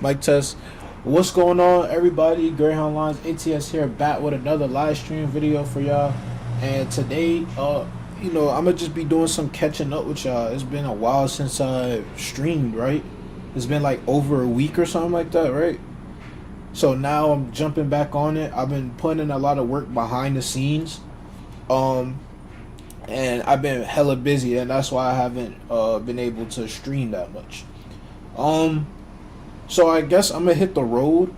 Mic test. What's going on, everybody? Greyhound Lines ATS here, back with another live stream video for y'all. And today, I'm gonna just be doing some catching up with y'all. It's been a while since I streamed, right? It's been like over a week or something like that, right? So now I'm jumping back on it. I've been putting in a lot of work behind the scenes, and I've been hella busy, and that's why I haven't been able to stream that much. So I guess I'm gonna hit the road.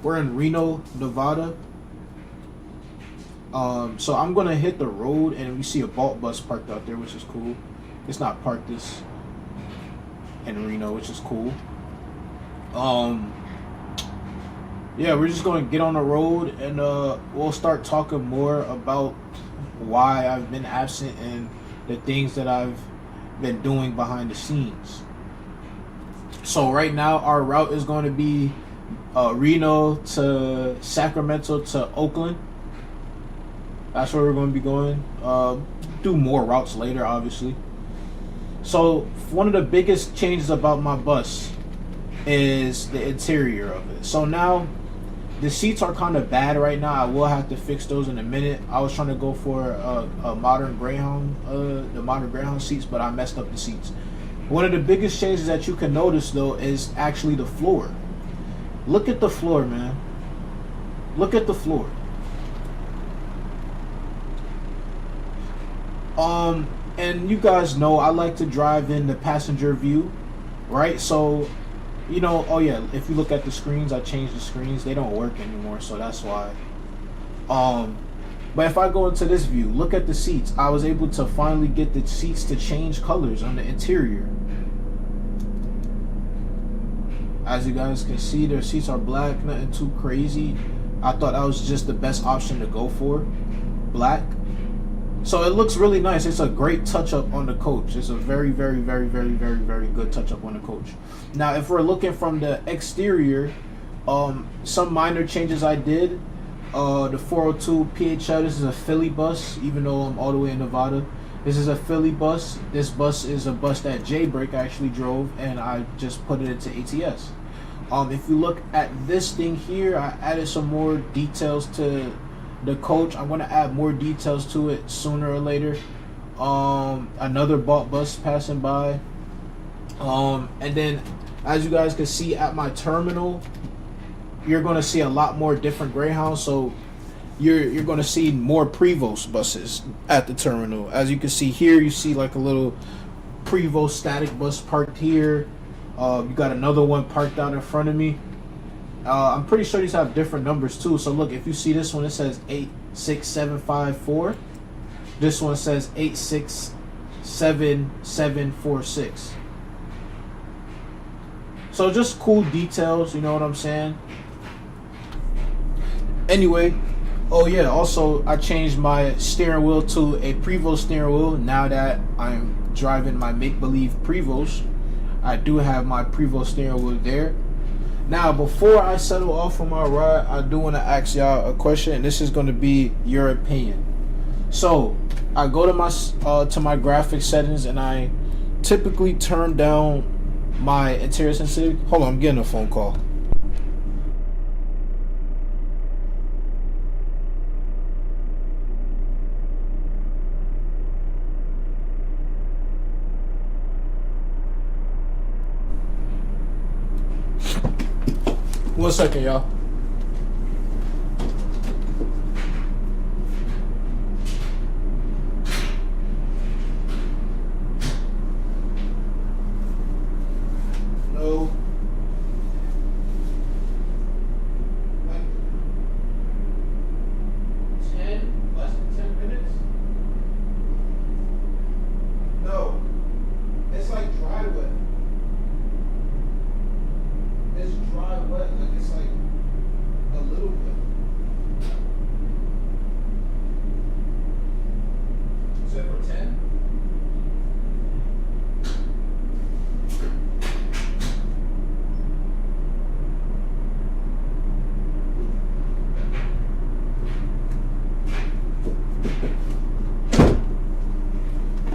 We're in Reno, Nevada. So I'm gonna hit the road, and we see a Bolt bus parked out there, which is cool. It's not parked this in Reno, which is cool. Yeah, we're just gonna get on the road, and we'll start talking more about why I've been absent and the things that I've been doing behind the scenes. So right now our route is going to be Reno to Sacramento to Oakland. That's where we're going to be going. Do more routes later, obviously. So one of the biggest changes about my bus is the interior of it. So now the seats are kind of bad right now. I will have to fix those in a minute. I was trying to go for a modern Greyhound, the modern Greyhound seats, but I messed up the seats. One of the biggest changes that you can notice, though, is actually the floor. Look at the floor, man. Look at the floor. And you guys know I like to drive in the passenger view, right? So, oh yeah, if you look at the screens, I changed the screens. They don't work anymore, so that's why. But if I go into this view, look at the seats. I was able to finally get the seats to change colors on the interior. As you guys can see, their seats are black, nothing too crazy. I thought that was just the best option to go for, black. So it looks really nice. It's a great touch-up on the coach. It's a very, very, very, very, very, very good touch-up on the coach. Now, if we're looking from the exterior, some minor changes I did. The 402 PHL, this is a Philly bus, even though I'm all the way in Nevada. This is a Philly bus. This bus is a bus that J-Break actually drove, and I just put it into ATS. If you look at this thing here, I added some more details to the coach. I'm going to add more details to it sooner or later. Another Bolt bus passing by. And then, as you guys can see at my terminal, you're going to see a lot more different Greyhounds. So you're going to see more Prevost buses at the terminal. As you can see here, you see like a little Prevost static bus parked here. You got another one parked out in front of me. I'm pretty sure these have different numbers too. So look, if you see this one, it says 86754. This one says 867746. So just cool details, you know what I'm saying? Anyway, oh yeah, also I changed my steering wheel to a Prevost steering wheel. Now that I'm driving my make-believe Prevost, I do have my Prevost steering wheel there. Now, before I settle off on my ride, I do want to ask y'all a question, and this is going to be your opinion. So, I go to my graphics settings, and I typically turn down my interior sensitivity. Hold on, I'm getting a phone call. One second, y'all. No. Like 10, less than 10 minutes? No. It's like dry wet. It's dry wet, like it's like a little bit. Is it for 10?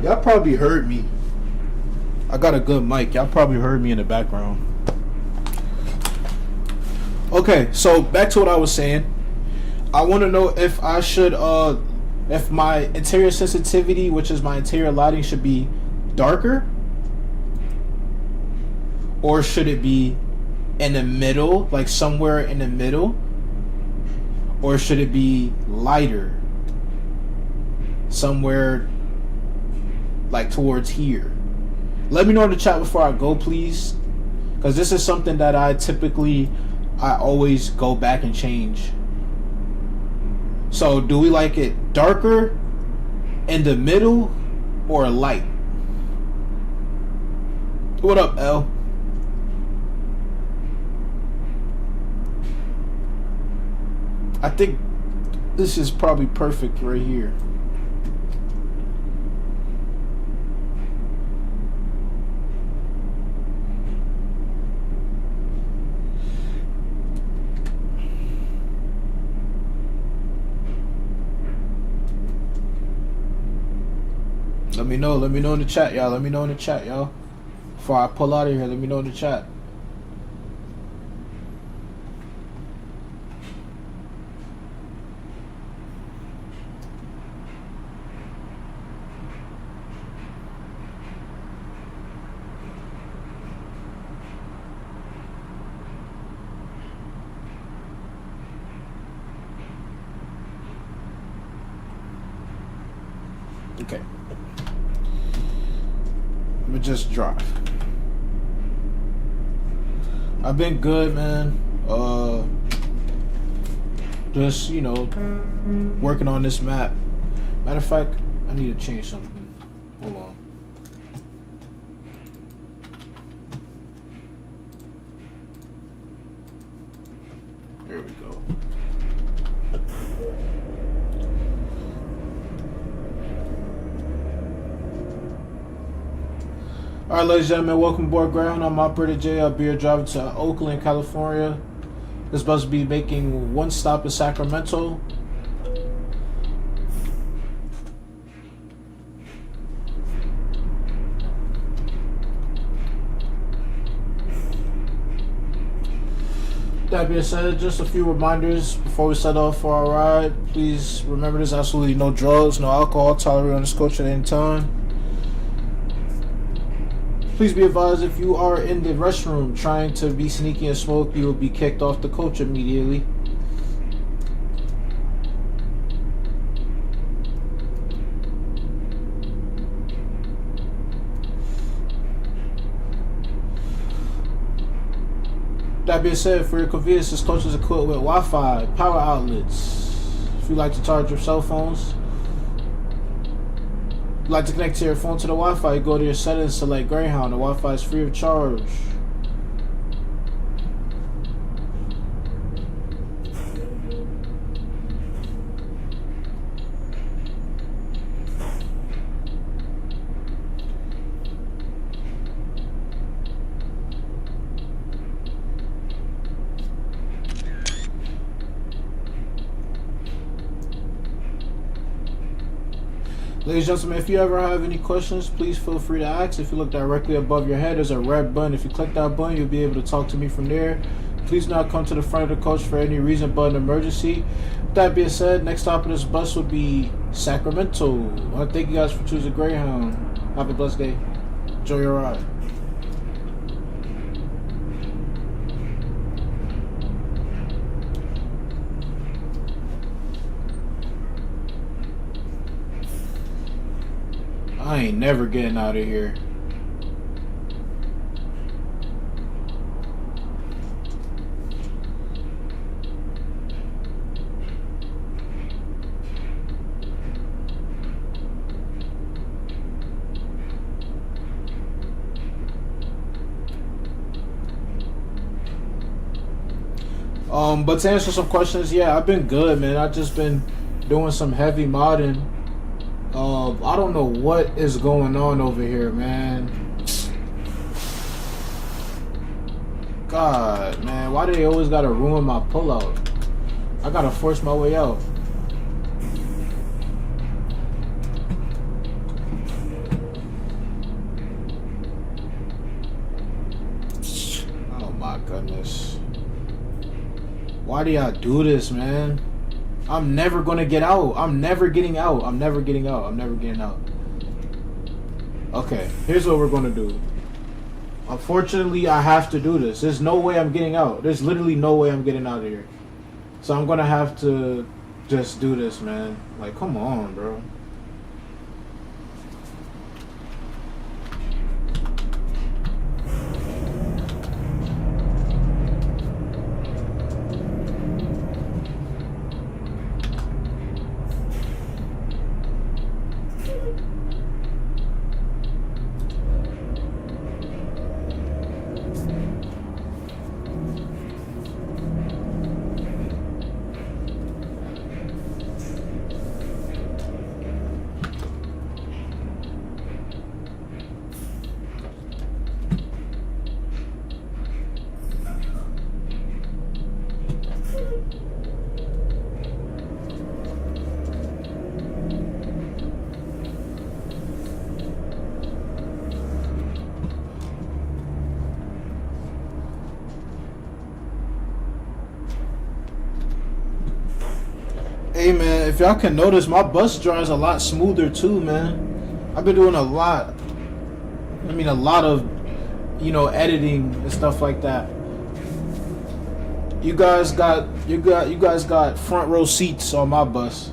Y'all probably heard me. I got a good mic. Y'all probably heard me in the background. Okay, so back to what I was saying. I want to know if I should, if my interior sensitivity, which is my interior lighting, should be darker, or should it be in the middle, like somewhere in the middle, or should it be lighter, somewhere like towards here? Let me know in the chat before I go, please, because this is something that I always go back and change. So do we like it darker, in the middle, or light? What up, L? I think this is probably perfect right here. Let me know in the chat, y'all. Let me know in the chat, y'all. Before I pull out of here, let me know in the chat. Okay. Let me just drive. I've been good, man. Just, you know, working on this map. Matter of fact, I need to change something. Hold on. There we go. Alright, ladies and gentlemen, welcome aboard Greyhound. I'm Operator J. I'll be your driver to Oakland, California. This bus will be making one stop in Sacramento. That being said, just a few reminders before we set off for our ride. Please remember there's absolutely no drugs, no alcohol tolerated on this coach at any time. Please be advised, if you are in the restroom trying to be sneaky and smoke, you will be kicked off the coach immediately. That being said, for your convenience, this coach is equipped with Wi-Fi, power outlets. If you like to charge your cell phones, like to connect your phone to the Wi-Fi, you go to your settings, select Greyhound. The Wi-Fi is free of charge. Ladies and gentlemen, if you ever have any questions, please feel free to ask. If you look directly above your head, there's a red button. If you click that button, you'll be able to talk to me from there. Please not come to the front of the coach for any reason but an emergency. With that being said, next stop on this bus would be Sacramento. I want to thank you guys for choosing Greyhound. Have a blessed day. Enjoy your ride. I ain't never getting out of here. But to answer some questions, yeah, I've been good, man. I've just been doing some heavy modding. I don't know what is going on over here, man. God, man, why do they always gotta ruin my pullout? I gotta force my way out. Oh my goodness. Why do y'all do this, man? I'm never gonna get out. I'm never getting out. I'm never getting out. I'm never getting out. Okay, here's what we're gonna do. Unfortunately, I have to do this. There's no way I'm getting out. There's literally no way I'm getting out of here. So I'm gonna have to just do this, man. Like, come on, bro. Hey man, if y'all can notice, my bus drives a lot smoother too, man. I've been doing a lot. I mean, a lot of, editing and stuff like that. You guys got front row seats on my bus.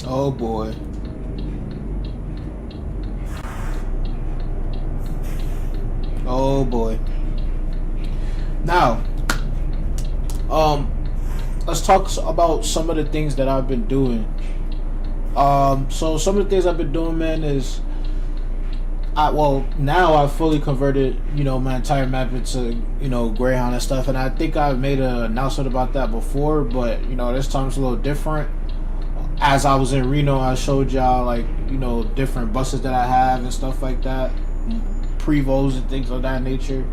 Oh boy. Oh boy. Now, let's talk about some of the things that I've been doing. So some of the things I've been doing, man, is now I've fully converted, my entire map into, Greyhound and stuff, and I think I've made an announcement about that before, but this time's a little different. As I was in Reno, I showed y'all like, different buses that I have and stuff like that, Prevos and things of that nature,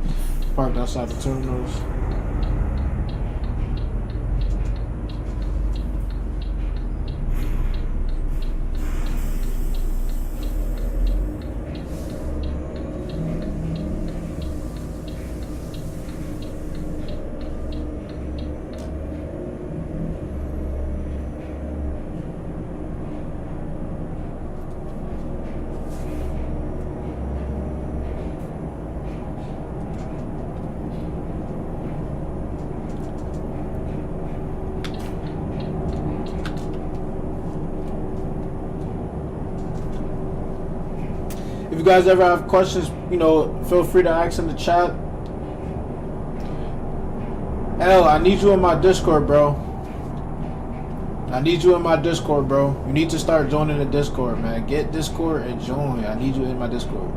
parked outside the terminals. If you guys ever have questions, feel free to ask in the chat. Hell, I need you in my Discord, bro. I need you in my Discord, bro. You need to start joining the Discord, man. Get Discord and join. I need you in my Discord.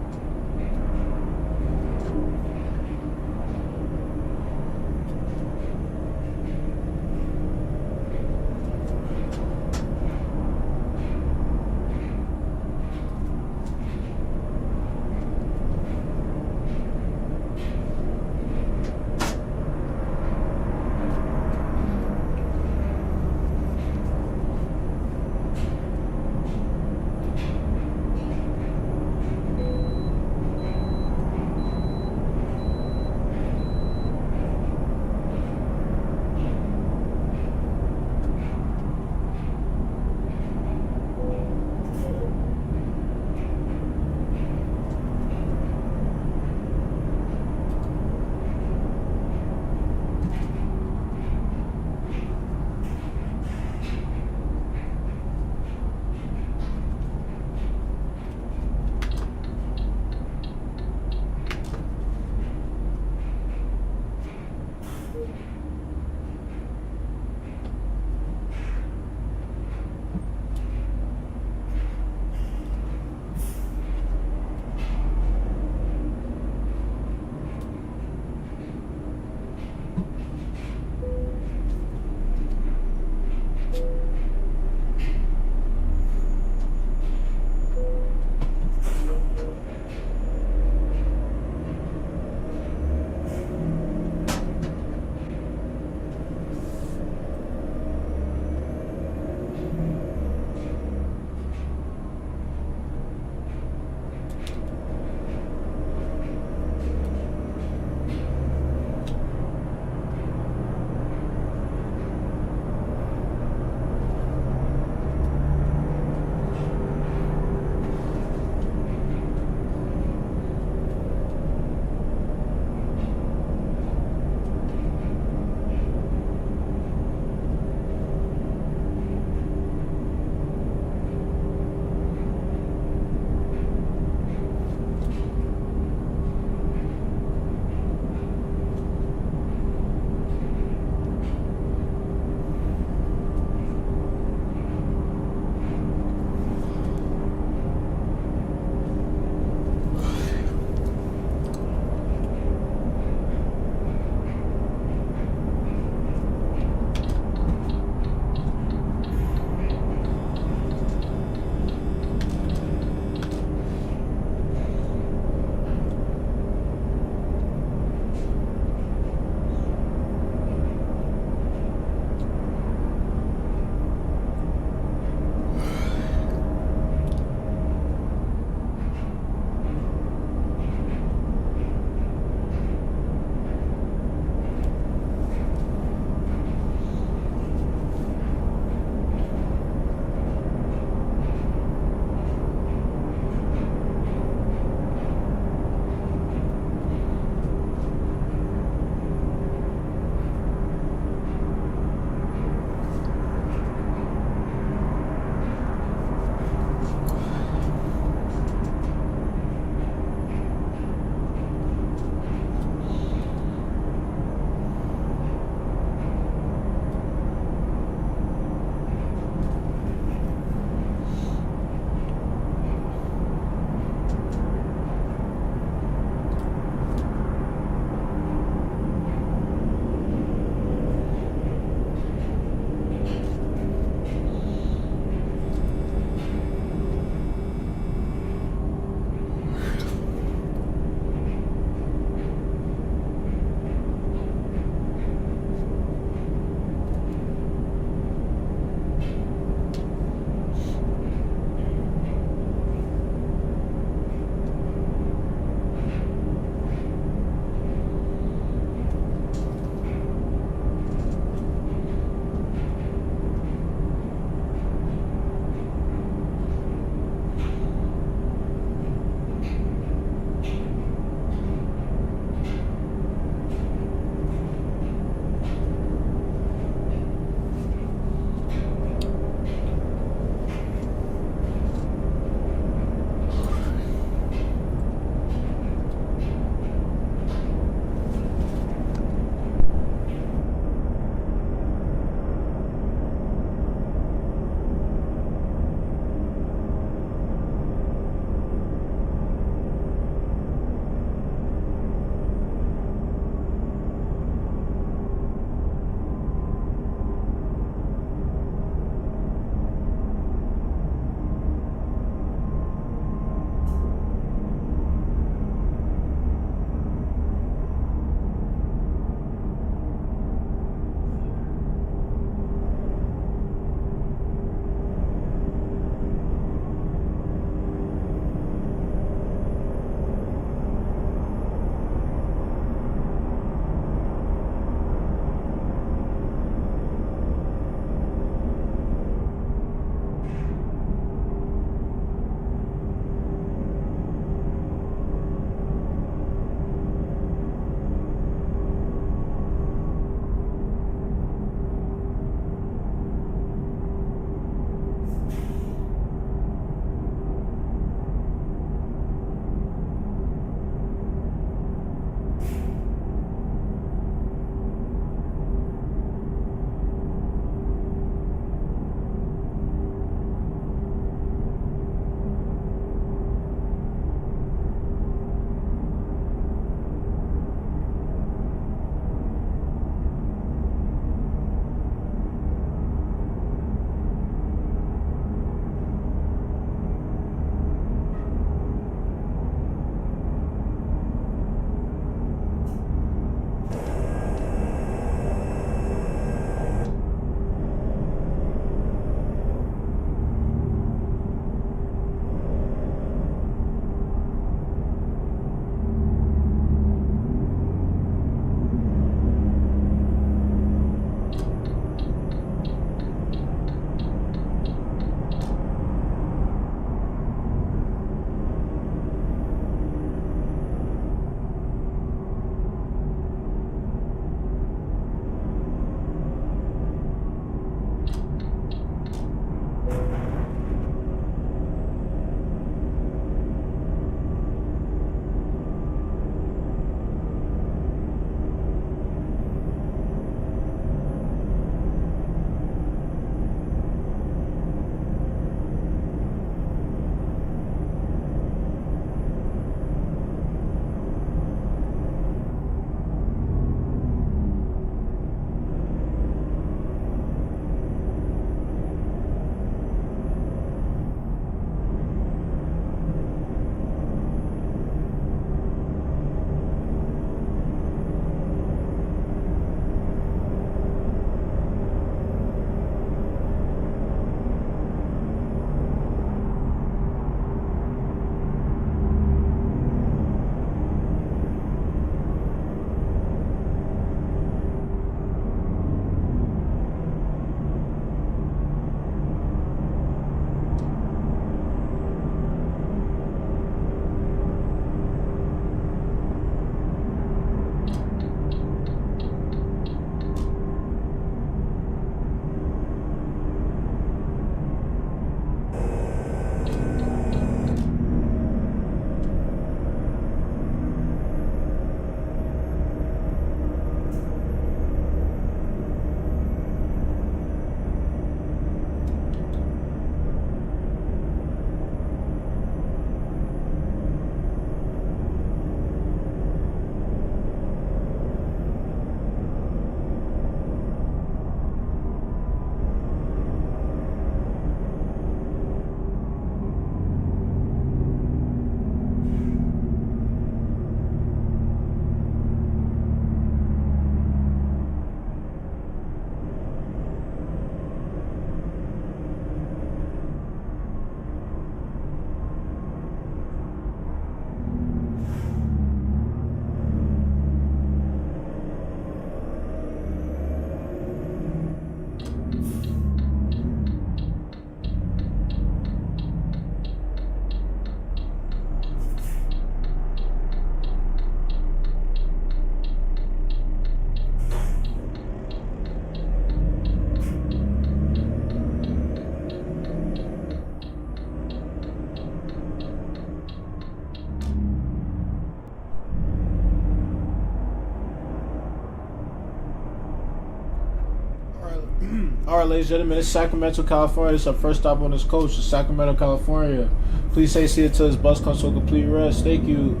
All right, ladies and gentlemen, it's Sacramento, California. This is our first stop on this coach. It's Sacramento, California. Please stay seated until this bus comes to a complete rest. Thank you.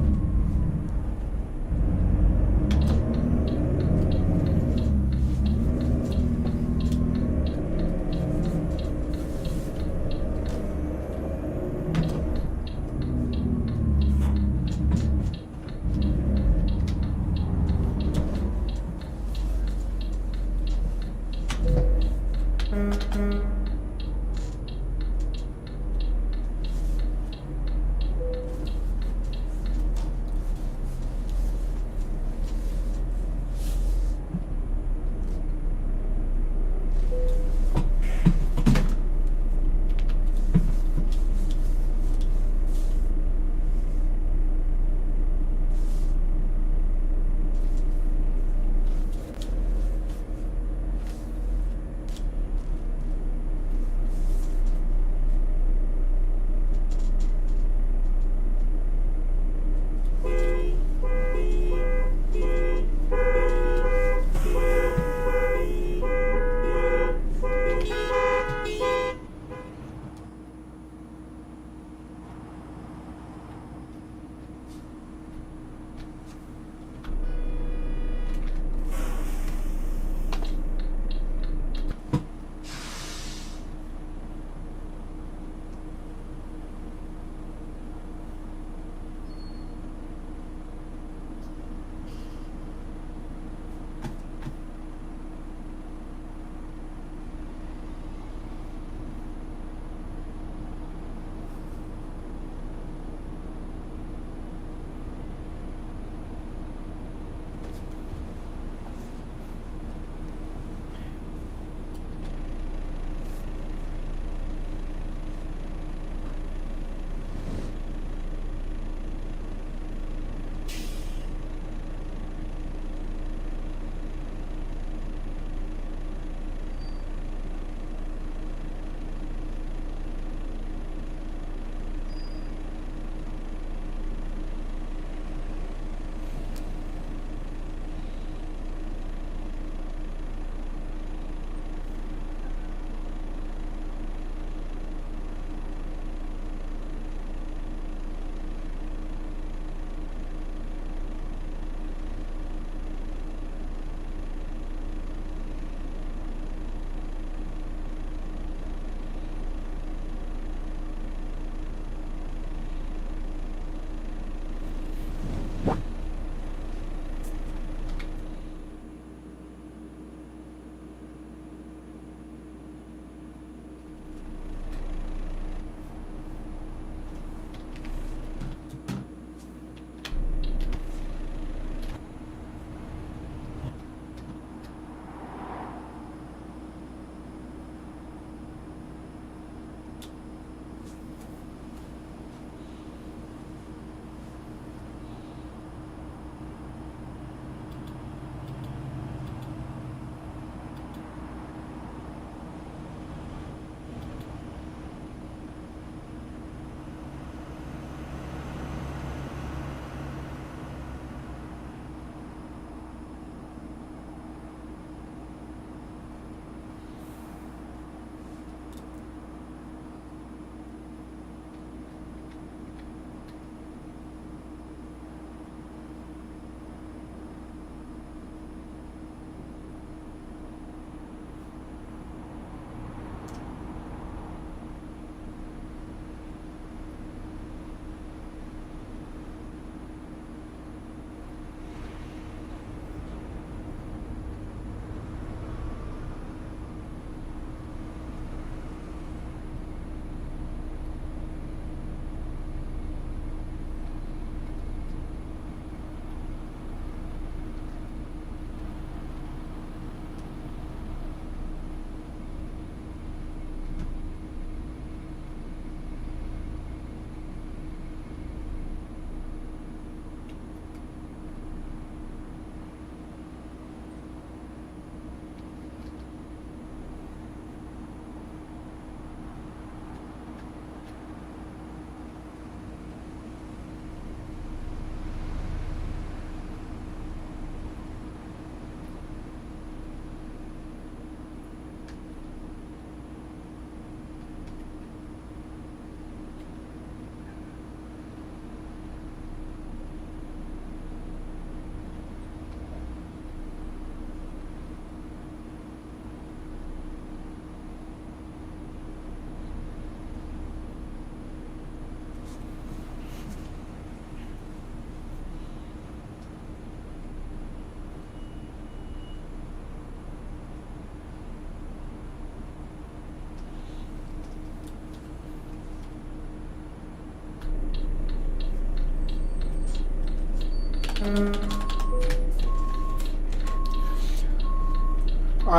Alright,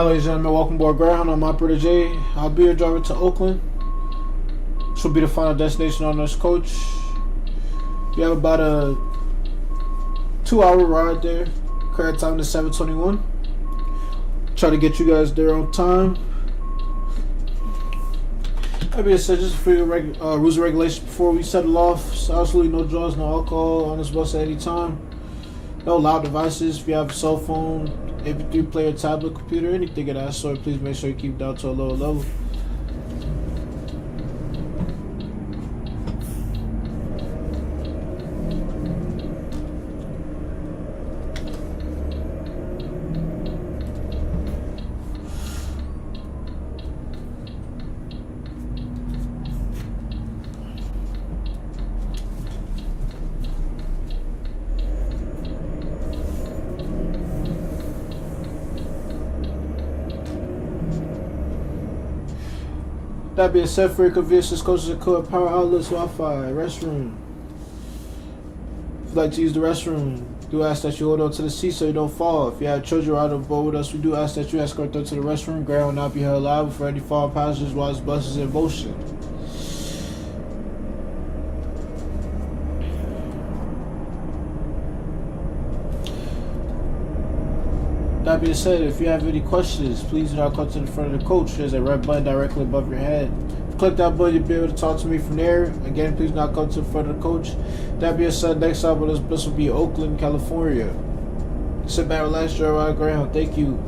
ladies and gentlemen, welcome aboard Greyhound. I'm Operator J. I'll be your driver to Oakland. This will be the final destination on this coach. We have about a 2-hour ride there. Current time is 7:21. Try to get you guys there on time. That being said, just for your rules and regulations before we settle off. So absolutely no drugs, no alcohol on this bus at any time. No loud devices. If you have a cell phone, MP3 player, tablet, computer, anything of that sort, please make sure you keep it down to a lower level. That being said, for your convenience, this coach is equipped power outlets, Wi-Fi, restroom. If you'd like to use the restroom, we do ask that you hold on to the seat so you don't fall. If you have children riding on board with us, we do ask that you escort them to the restroom. Greyhound will not be held liable for any fallen passengers while this bus is in motion. That being said, if you have any questions, please do not come to the front of the coach. There's a red button directly above your head. Click that button, you'll be able to talk to me from there. Again, please do not come to the front of the coach. That being said, next stop on this bus will be Oakland, California. Sit back, relax, drive around Greyhound. Thank you.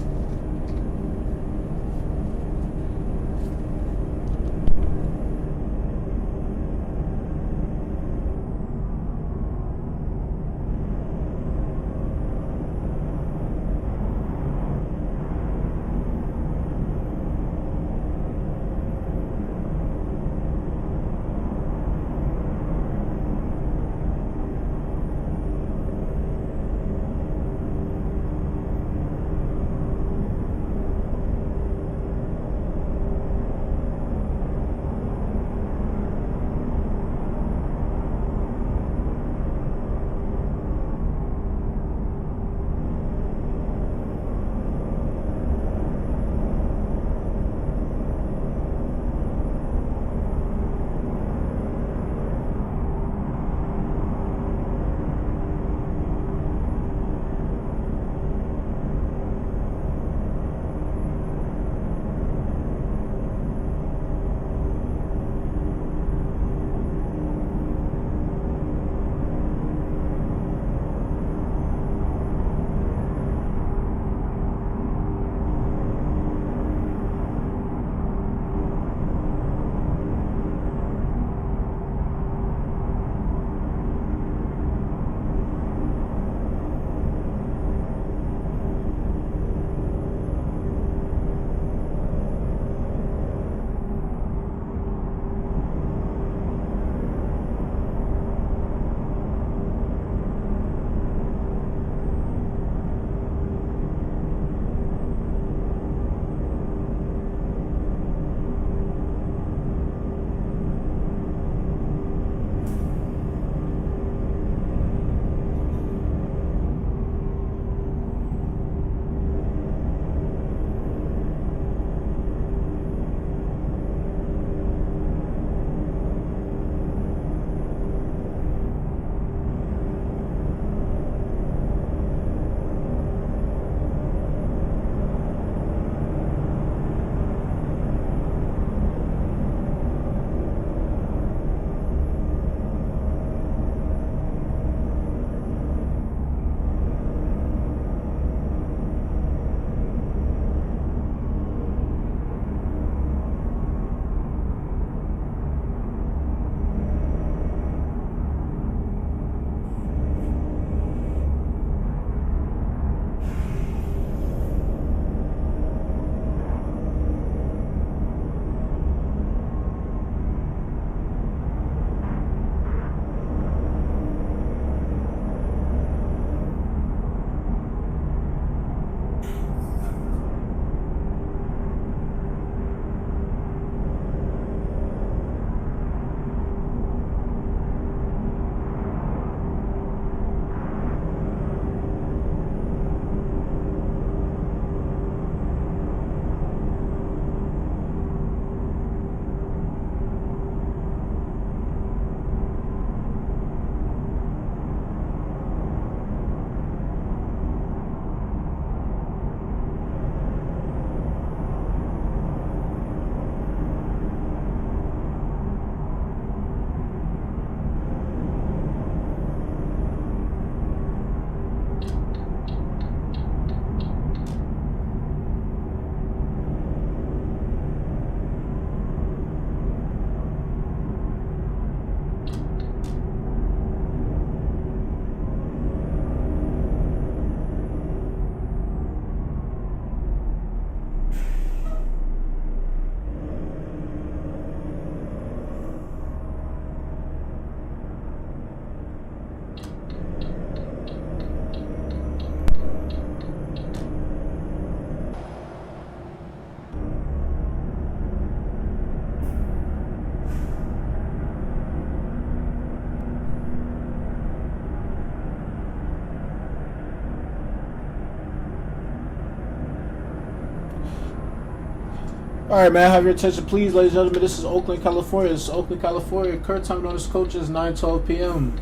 All right, man. Have your attention, please, ladies and gentlemen. This is Oakland, California. This is Oakland, California. Current time on this coach is 9:12 p.m.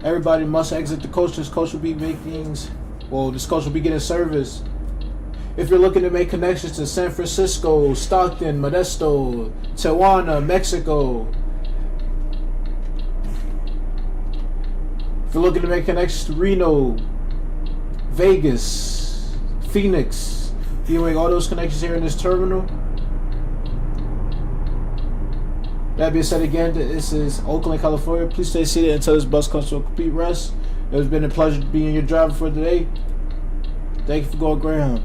Everybody must exit the coach. This coach will be making, this coach will be getting service. If you're looking to make connections to San Francisco, Stockton, Modesto, Tijuana, Mexico. If you're looking to make connections to Reno, Vegas, Phoenix, you make all those connections here in this terminal. That being said, again, this is Oakland, California. Please stay seated until this bus comes to a complete rest. It has been a pleasure being your driver for today. Thank you for going Greyhound.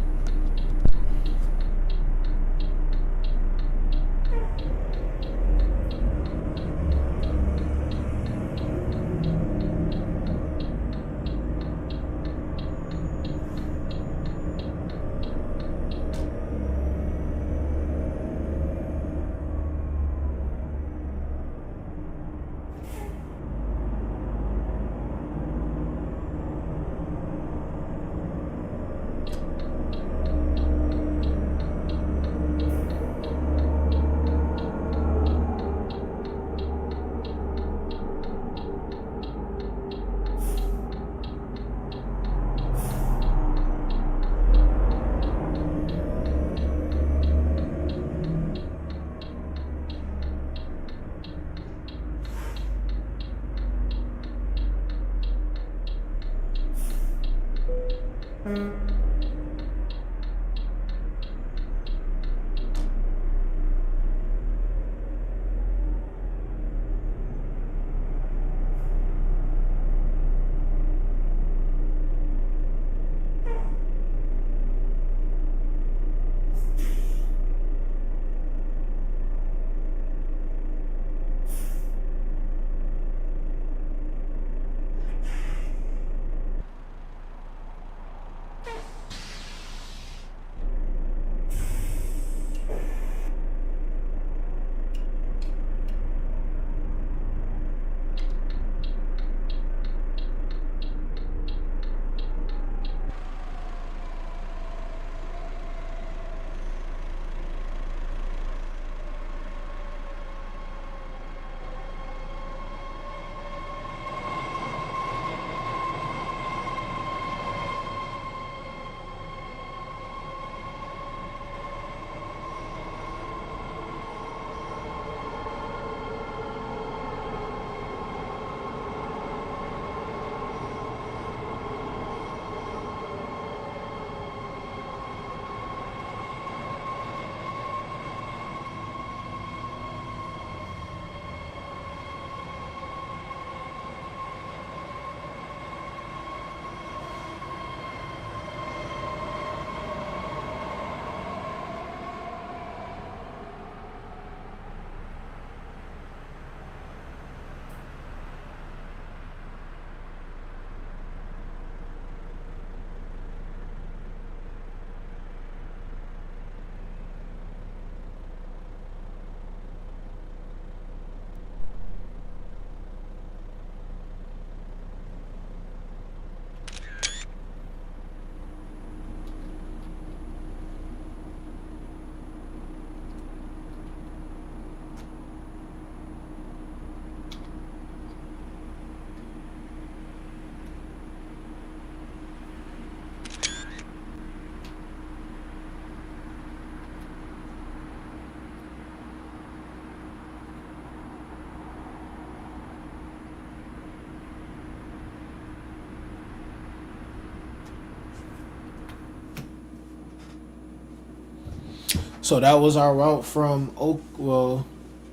So that was our route from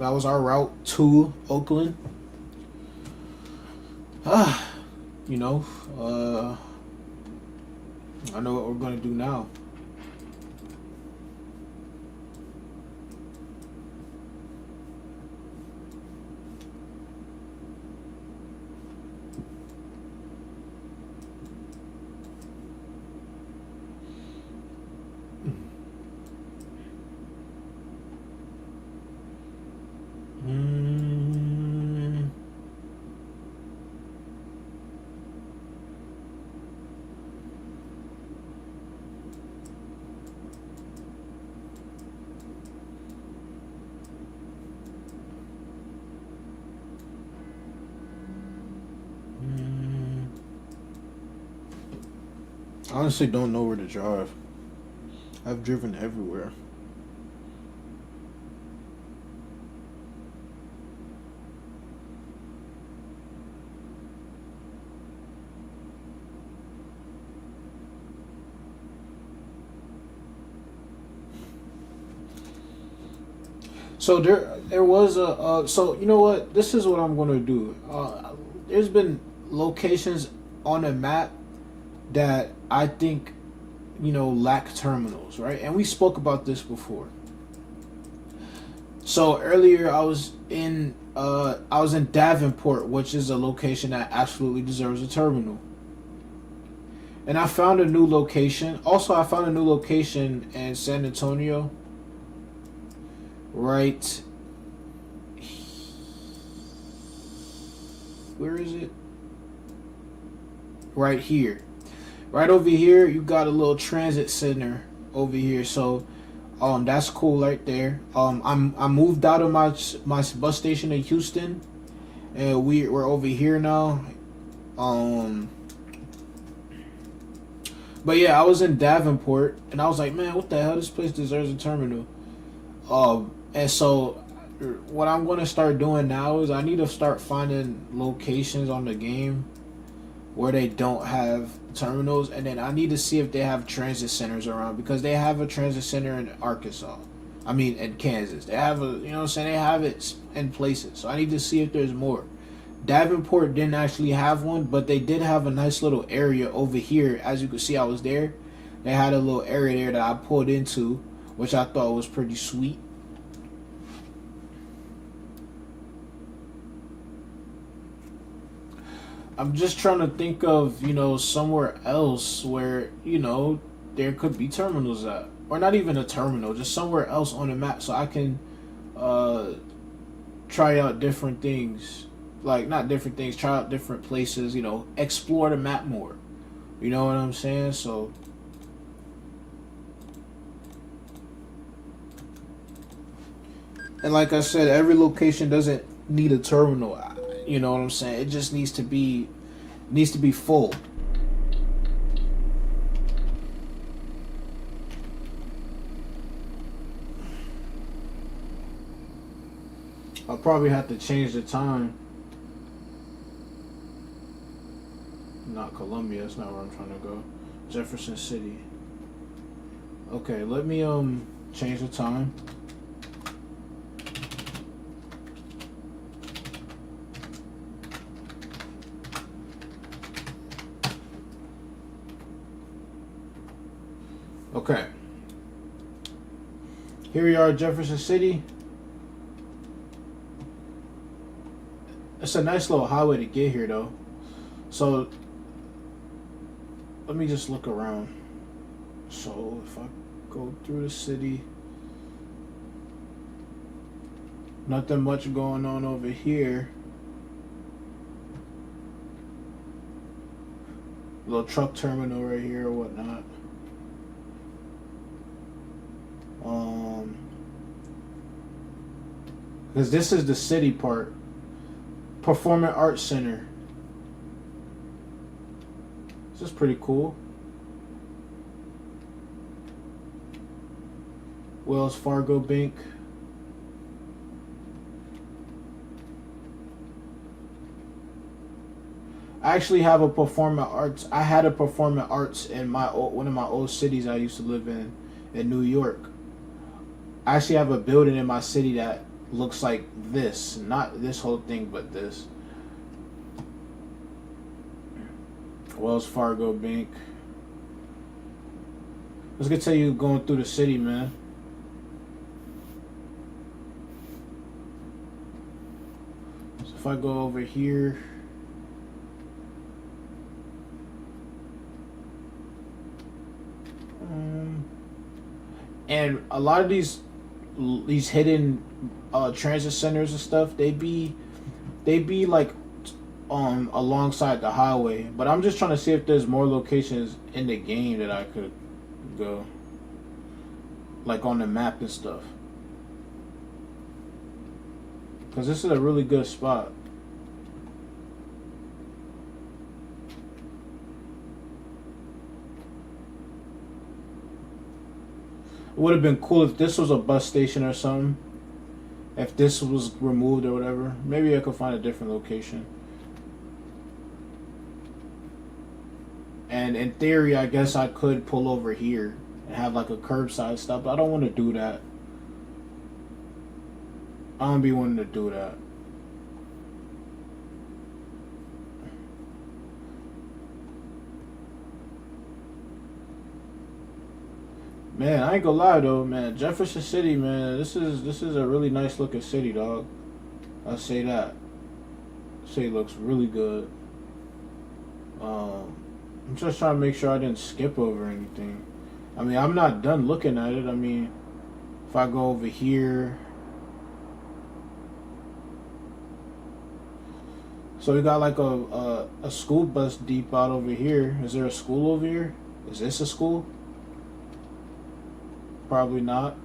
that was our route to Oakland. You know, I know what we're gonna do now. honestly don't know where to drive. I've driven everywhere. So there was a so you know what, this is what I'm gonna do. There's been locations on the map that I think lack terminals, right? And we spoke about this before. So earlier I was in Davenport, which is a location that absolutely deserves a terminal. And I found a new location. Also, I found a new location in San Antonio. Right. Where is it? Right here. Right over here, you got a little transit center over here. So, that's cool right there. I moved out of my bus station in Houston, and we're over here now. But yeah, I was in Davenport, and I was like, man, what the hell? This place deserves a terminal. And so what I'm going to start doing now is I need to start finding locations on the game where they don't have terminals, and then I need to see if they have transit centers around, because they have a transit center in Arkansas. I mean, in Kansas. They have they have it in places. So I need to see if there's more. Davenport didn't actually have one, but they did have a nice little area over here. As you can see, I was there. They had a little area there that I pulled into, which I thought was pretty sweet. I'm just trying to think of, somewhere else where, there could be terminals at. Or not even a terminal, just somewhere else on the map so I can try out different things. Like, not different things, try out different places, explore the map more. You know what I'm saying? So, and like I said, every location doesn't need a terminal. You know what I'm saying? It just needs to be full. I'll probably have to change the time. Not Columbia, that's not where I'm trying to go. Jefferson City. Okay, let me change the time. Okay. Here we are, Jefferson City. It's a nice little highway to get here, though. So, let me just look around. So, if I go through the city, nothing much going on over here. Little truck terminal right here or whatnot. Because this is the city part. Performing Arts Center. This is pretty cool. Wells Fargo Bank. I actually have a performing arts. I had a performing arts in one of my old cities I used to live in New York. I actually have a building in my city that looks like this. Not this whole thing, but this. Wells Fargo Bank. Let's get to you going through the city, man. So if I go over here. And a lot of these hidden transit centers and stuff, they be like alongside the highway. But I'm just trying to see if there's more locations in the game that I could go, like on the map and stuff, because this is a really good spot. would have been cool if this was a bus station or something. If this was removed or whatever. Maybe I could find a different location. And in theory, I guess I could pull over here and have like a curbside stop. But I don't want to do that. I don't be wanting to do that. Man, I ain't gonna lie though, man. Jefferson City, man, this is a really nice looking city, dog. I'll say that. City looks really good. I'm just trying to make sure I didn't skip over anything. I mean, I'm not done looking at it. I mean, if I go over here, so we got like a school bus depot over here. Is there a school over here? Is this a school? Probably not.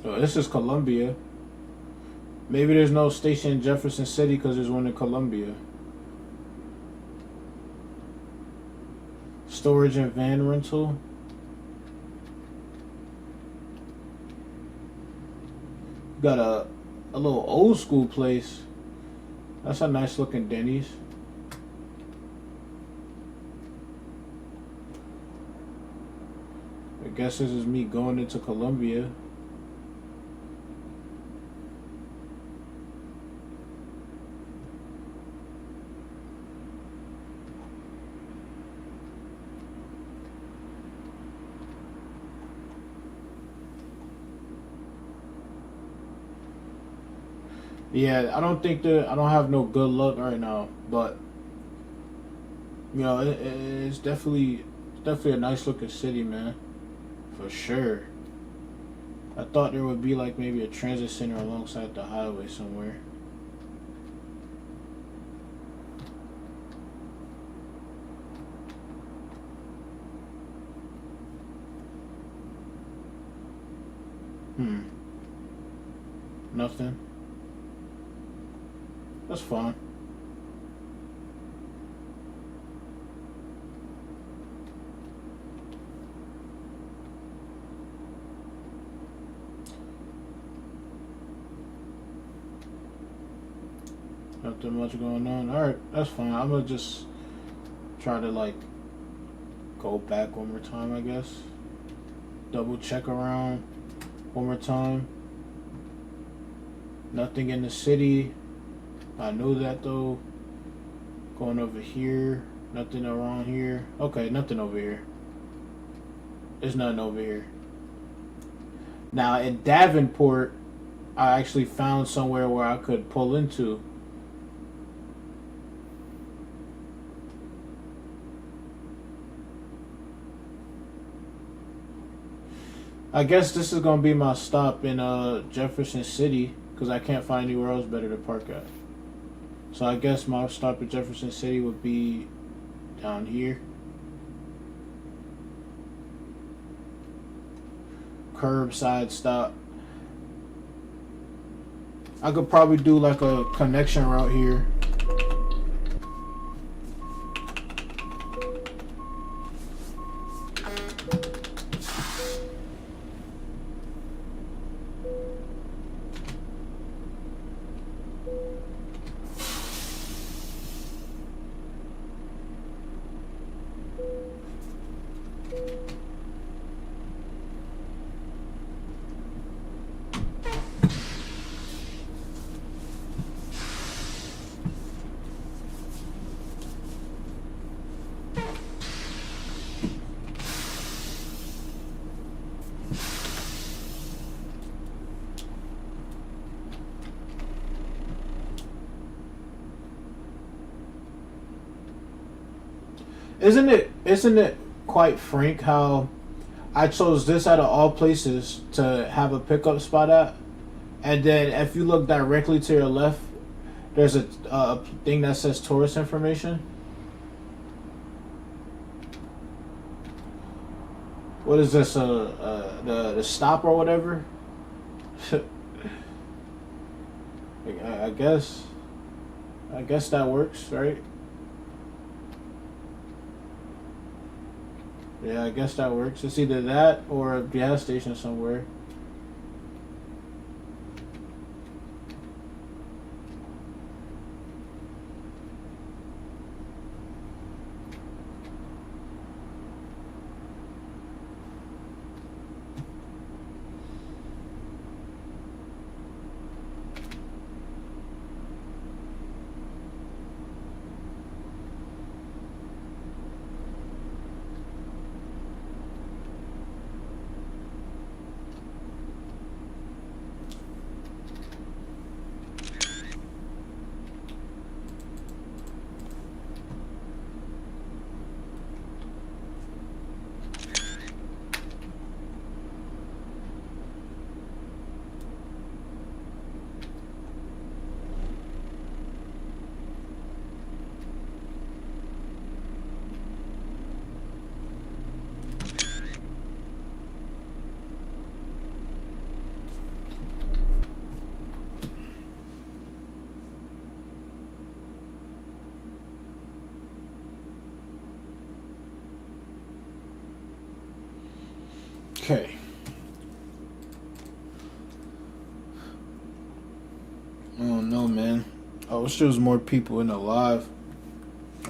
Oh, this is Columbia. Maybe there's no station in Jefferson City because there's one in Columbia. Storage and van rental. Got a little old school place. That's a nice looking Denny's. I guess this is me going into Columbia. Yeah, I don't have no good luck right now, but you know, it's definitely a nice looking city, man, for sure. I thought there would be like maybe a transit center alongside the highway somewhere. Nothing. That's fine. Nothing much going on. Alright, that's fine. I'm gonna just try to like go back one more time, I guess. Double check around one more time. Nothing in the city. I knew that though. Going over here. Nothing around here. Okay, nothing over here. There's nothing over here. Now in Davenport, I actually found somewhere where I could pull into. I guess this is gonna be my stop in Jefferson City because I can't find anywhere else better to park at. So I guess my stop at Jefferson City would be down here. Curbside stop. I could probably do like a connection route here. Isn't it quite frank how I chose this out of all places to have a pickup spot at, and then if you look directly to your left, there's a thing that says tourist information. What is this? The stop or whatever. I guess. I guess that works, right? Yeah, I guess that works. It's either that or a gas station somewhere. Okay. Oh no, man. I wish there was more people in the live.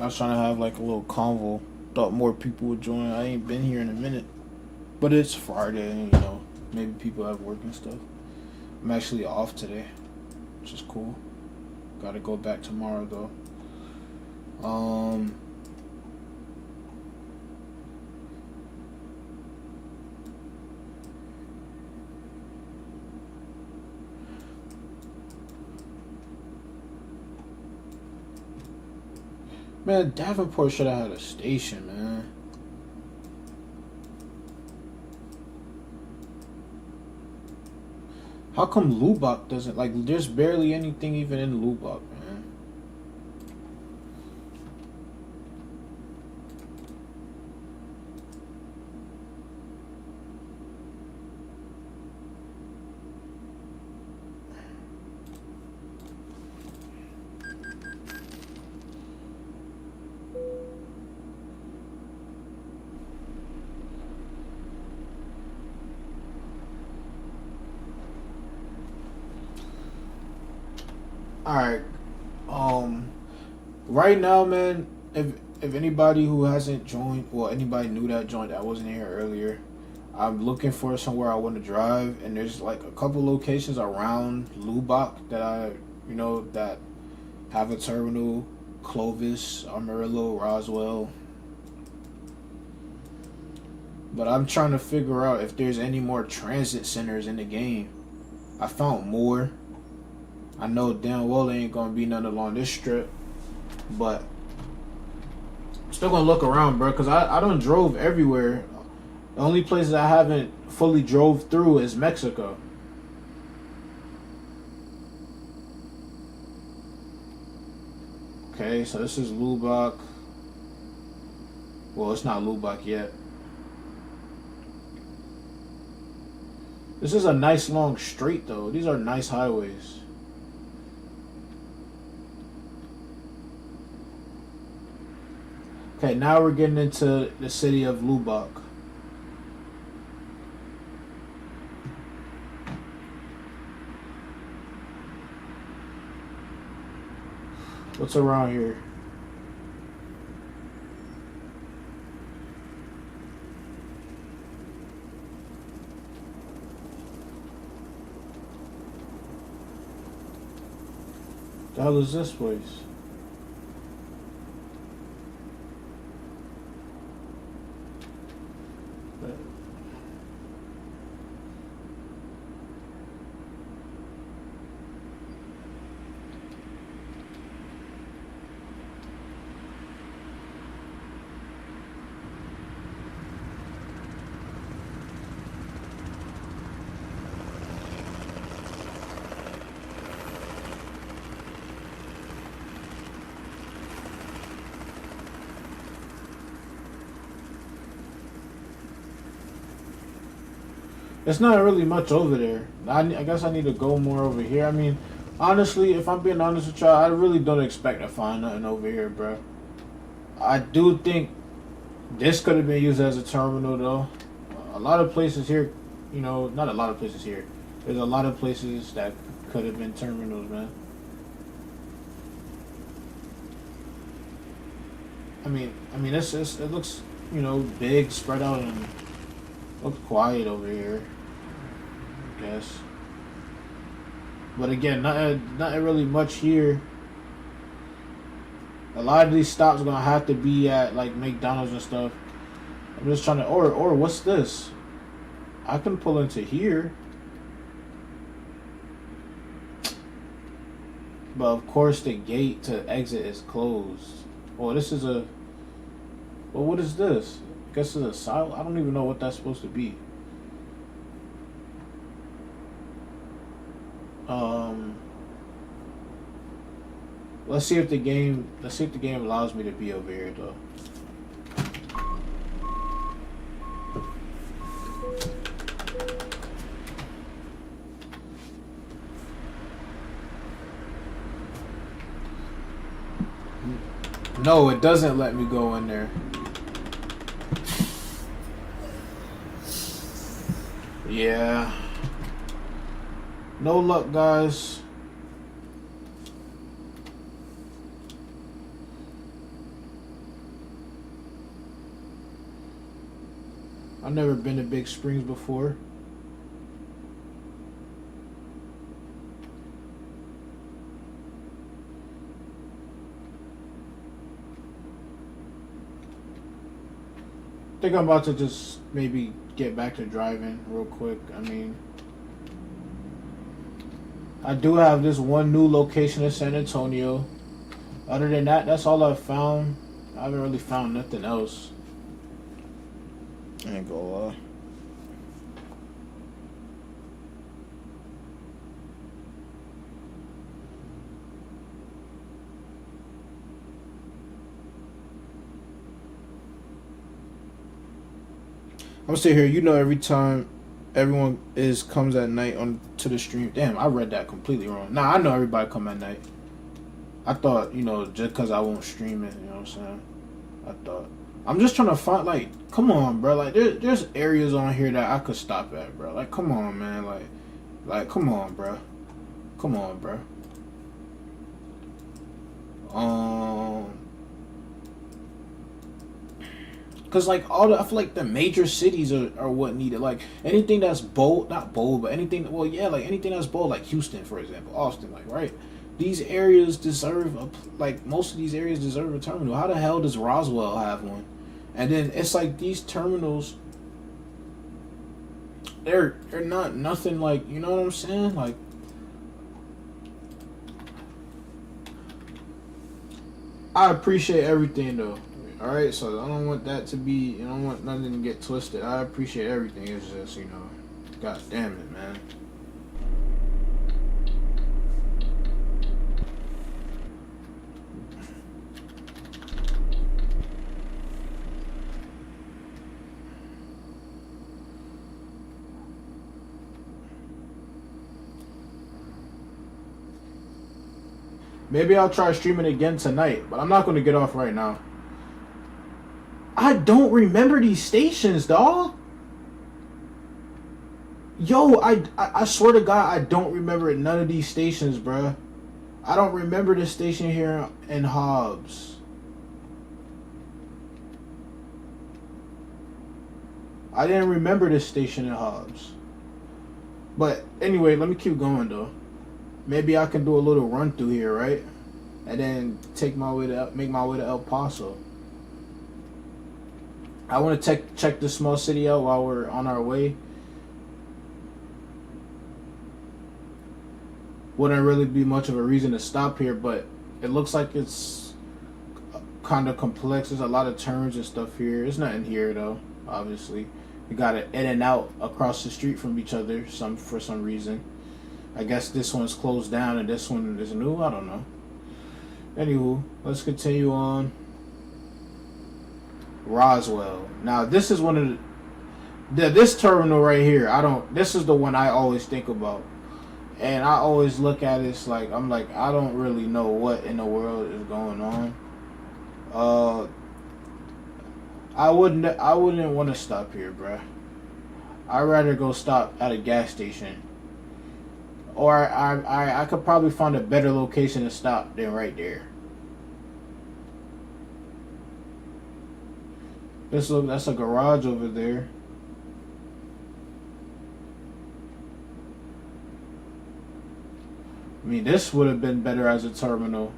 I was trying to have like a little convo. Thought more people would join. I ain't been here in a minute. But it's Friday, and you know, maybe people have work and stuff. I'm actually off today, which is cool. Gotta go back tomorrow though. Man, Davenport should have had a station, man. How come Lubbock doesn't, like, there's barely anything even in Lubbock, man. Alright. Right now, man, if anybody who hasn't joined, well, anybody new that joined that wasn't here earlier, I'm looking for somewhere I want to drive, and there's like a couple locations around Lubbock that that have a terminal: Clovis, Amarillo, Roswell. But I'm trying to figure out if there's any more transit centers in the game. I found more. I know damn well there ain't gonna be none along this strip, but I'm still gonna look around, bro, because I done drove everywhere. The only places I haven't fully drove through is Mexico. Okay, so this is Lubbock. Well, it's not Lubbock yet. This is a nice long straight, though. These are nice highways. Okay, now we're getting into the city of Lubbock. What's around here? The hell is this place? It's not really much over there. I guess I need to go more over here. I mean, Honestly, if I'm being honest with y'all, I really don't expect to find nothing over here, bro. I do think this could have been used as a terminal, though. A lot of places here, you know, not a lot of places here. There's a lot of places that could have been terminals, man. It looks, you know, big, spread out, and looks quiet over here, I guess. But again, nothing really much here. A lot of these stops are gonna have to be at like McDonald's and stuff. I'm just trying to, or what's this? I can pull into here, but of course the gate to exit is closed. Oh, this is a. Well, what is this? I guess it's a silo. I don't even know what that's supposed to be. Let's see if the game allows me to be over here though. No, it doesn't let me go in there. Yeah. No luck, guys. I've never been to Big Springs before. I think I'm about to just maybe get back to driving real quick. I mean, I do have this one new location in San Antonio. Other than that, that's all I've found. I haven't really found nothing else. I ain't gonna lie. I'm gonna sit here. You know, every time everyone comes at night on to the stream. Damn, I read that completely wrong. Nah, I know everybody come at night. I thought, you know, just because I won't stream it, you know what I'm saying? I thought. I'm just trying to find, like, come on, bro. Like, there's areas on here that I could stop at, bro. Like, come on, man. Like, come on, bro. Come on, bro. Cause like I feel like the major cities are what needed. Like anything that's bold, not bold, but anything. Well, yeah, like anything that's bold, like Houston, for example, Austin, like right. These areas deserve most of these areas deserve a terminal. How the hell does Roswell have one? And then it's like these terminals, they're not nothing like, you know what I'm saying? Like, I appreciate everything though. All right, so I don't want that to be. I don't want nothing to get twisted. I appreciate everything. It's just, you know, god damn it, man. Maybe I'll try streaming again tonight, but I'm not going to get off right now. I don't remember these stations, dawg. Yo, I swear to God, I don't remember none of these stations, bruh. I don't remember this station here in Hobbs. I didn't remember this station in Hobbs. But anyway, let me keep going though. Maybe I can do a little run through here, right? And then make my way to El Paso. I want to check this small city out while we're on our way. Wouldn't really be much of a reason to stop here, but it looks like it's kind of complex. There's a lot of turns and stuff here. There's nothing here though, obviously. You got it in and out across the street from each other for some reason. I guess this one's closed down and this one is new. I don't know. Anywho, let's continue on. Roswell. Now this is one of this terminal right here. This is the one I always think about. And I always look at it, it's like, I'm like, I don't really know what in the world is going on. I wouldn't want to stop here, bruh. I'd rather go stop at a gas station. Or I could probably find a better location to stop than right there. That's a garage over there. I mean, this would have been better as a terminal.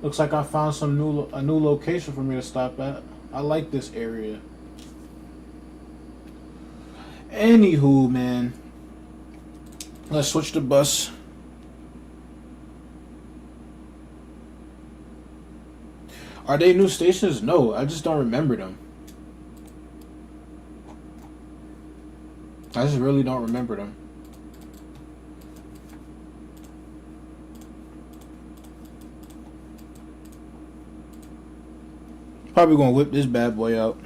Looks like I found a new location for me to stop at. I like this area. Anywho, man, let's switch the bus. Are they new stations? No, I just don't remember them. I just really don't remember them. Probably gonna whip this bad boy out.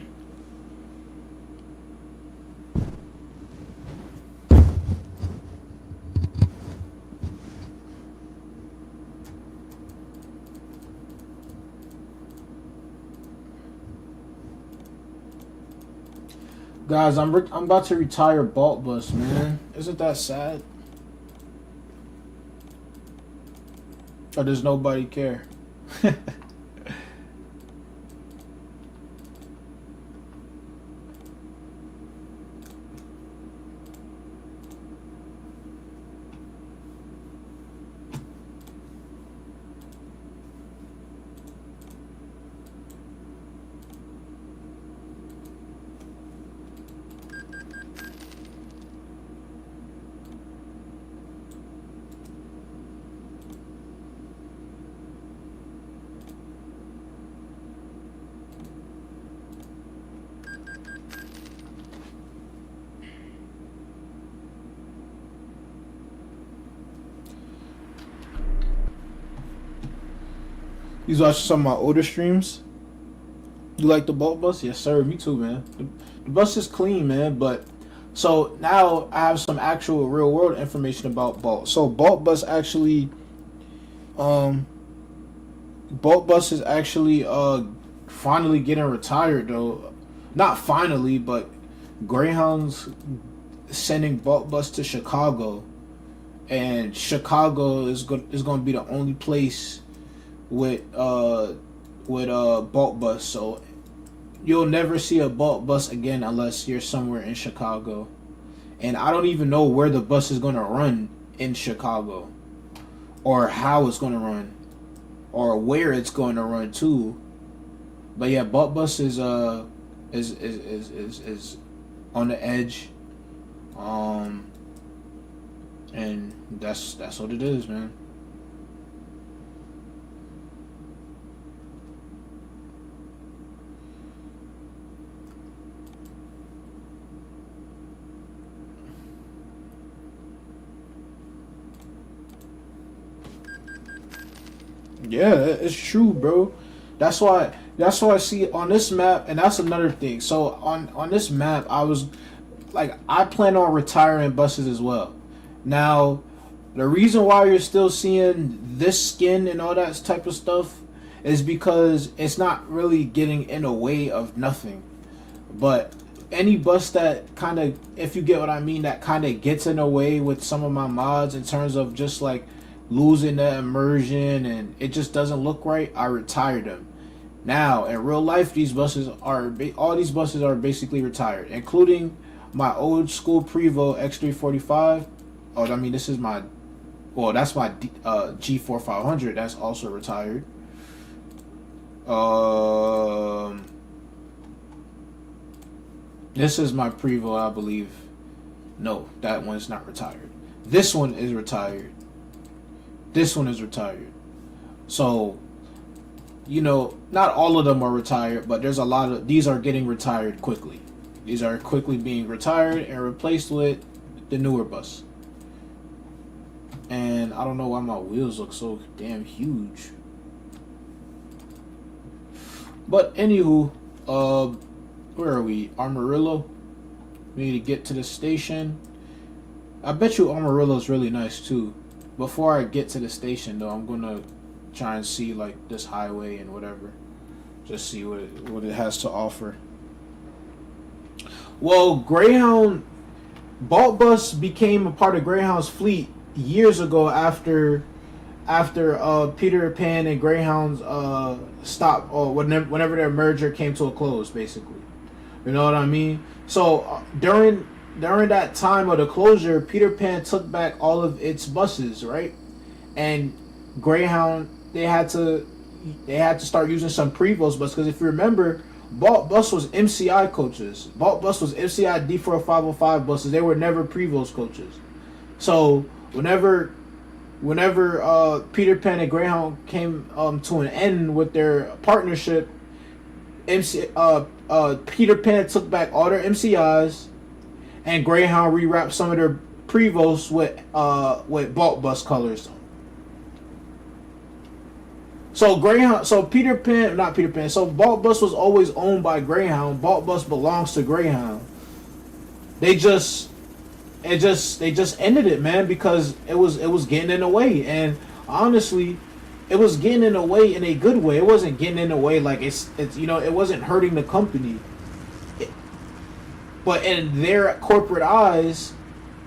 Guys, I'm about to retire Bolt Bus, man. Isn't that sad? Or does nobody care? You watching some of my older streams? You like the Bolt Bus? Yes, sir. Me too, man. The bus is clean, man. But so now I have some actual real world information about Bolt. So Bolt Bus is actually finally getting retired though. Not finally, but Greyhound's sending Bolt Bus to Chicago, and Chicago is going to be the only place with Bolt Bus. So you'll never see a Bolt Bus again unless you're somewhere in Chicago. And I don't even know where the bus is going to run in Chicago, or how it's going to run, or where it's going to run to. But yeah, Bolt Bus is on the edge, and that's what it is, man. Yeah, it's true, bro. That's why I see on this map, and that's another thing. So on this map, I plan on retiring buses as well. Now, the reason why you're still seeing this skin and all that type of stuff is because it's not really getting in the way of nothing. But any bus that kind of, if you get what I mean, that kind of gets in the way with some of my mods in terms of just like losing the immersion and it just doesn't look right, I retire them. Now in real life, all these buses are basically retired, including my old school Prevo X345. Oh, I mean, this is my Well, that's my G4500. That's also retired. This is my Prevost, I believe. No, that one's not retired. This one is retired. This one is retired. So, you know, not all of them are retired, but there's a lot of these are getting retired quickly. These are quickly being retired and replaced with the newer bus. And I don't know why my wheels look so damn huge. But anywho, where are we? Amarillo. We need to get to the station. I bet you Amarillo's really nice too. Before I get to the station though, I'm gonna try and see like this highway and whatever. Just see what it has to offer. Well, Greyhound Balt Bus became a part of Greyhound's fleet years ago after Peter Pan and Greyhound's stopped, or whenever their merger came to a close, basically. You know what I mean? So during that time of the closure, Peter Pan took back all of its buses, right? And Greyhound, they had to start using some Prevost buses, because if you remember, Balt Bus was MCI coaches. Balt Bus was MCI D4505 buses. They were never Prevost coaches. So whenever Peter Pan and Greyhound came to an end with their partnership, Peter Pan took back all their MCIs, and Greyhound rewrapped some of their Prevosts with Balt Bus colors. So So Balt Bus was always owned by Greyhound. Balt Bus belongs to Greyhound. They just ended it, man, because it was getting in the way. And honestly, it was getting in the way in a good way. It wasn't getting in the way like it's it wasn't hurting the company. But in their corporate eyes,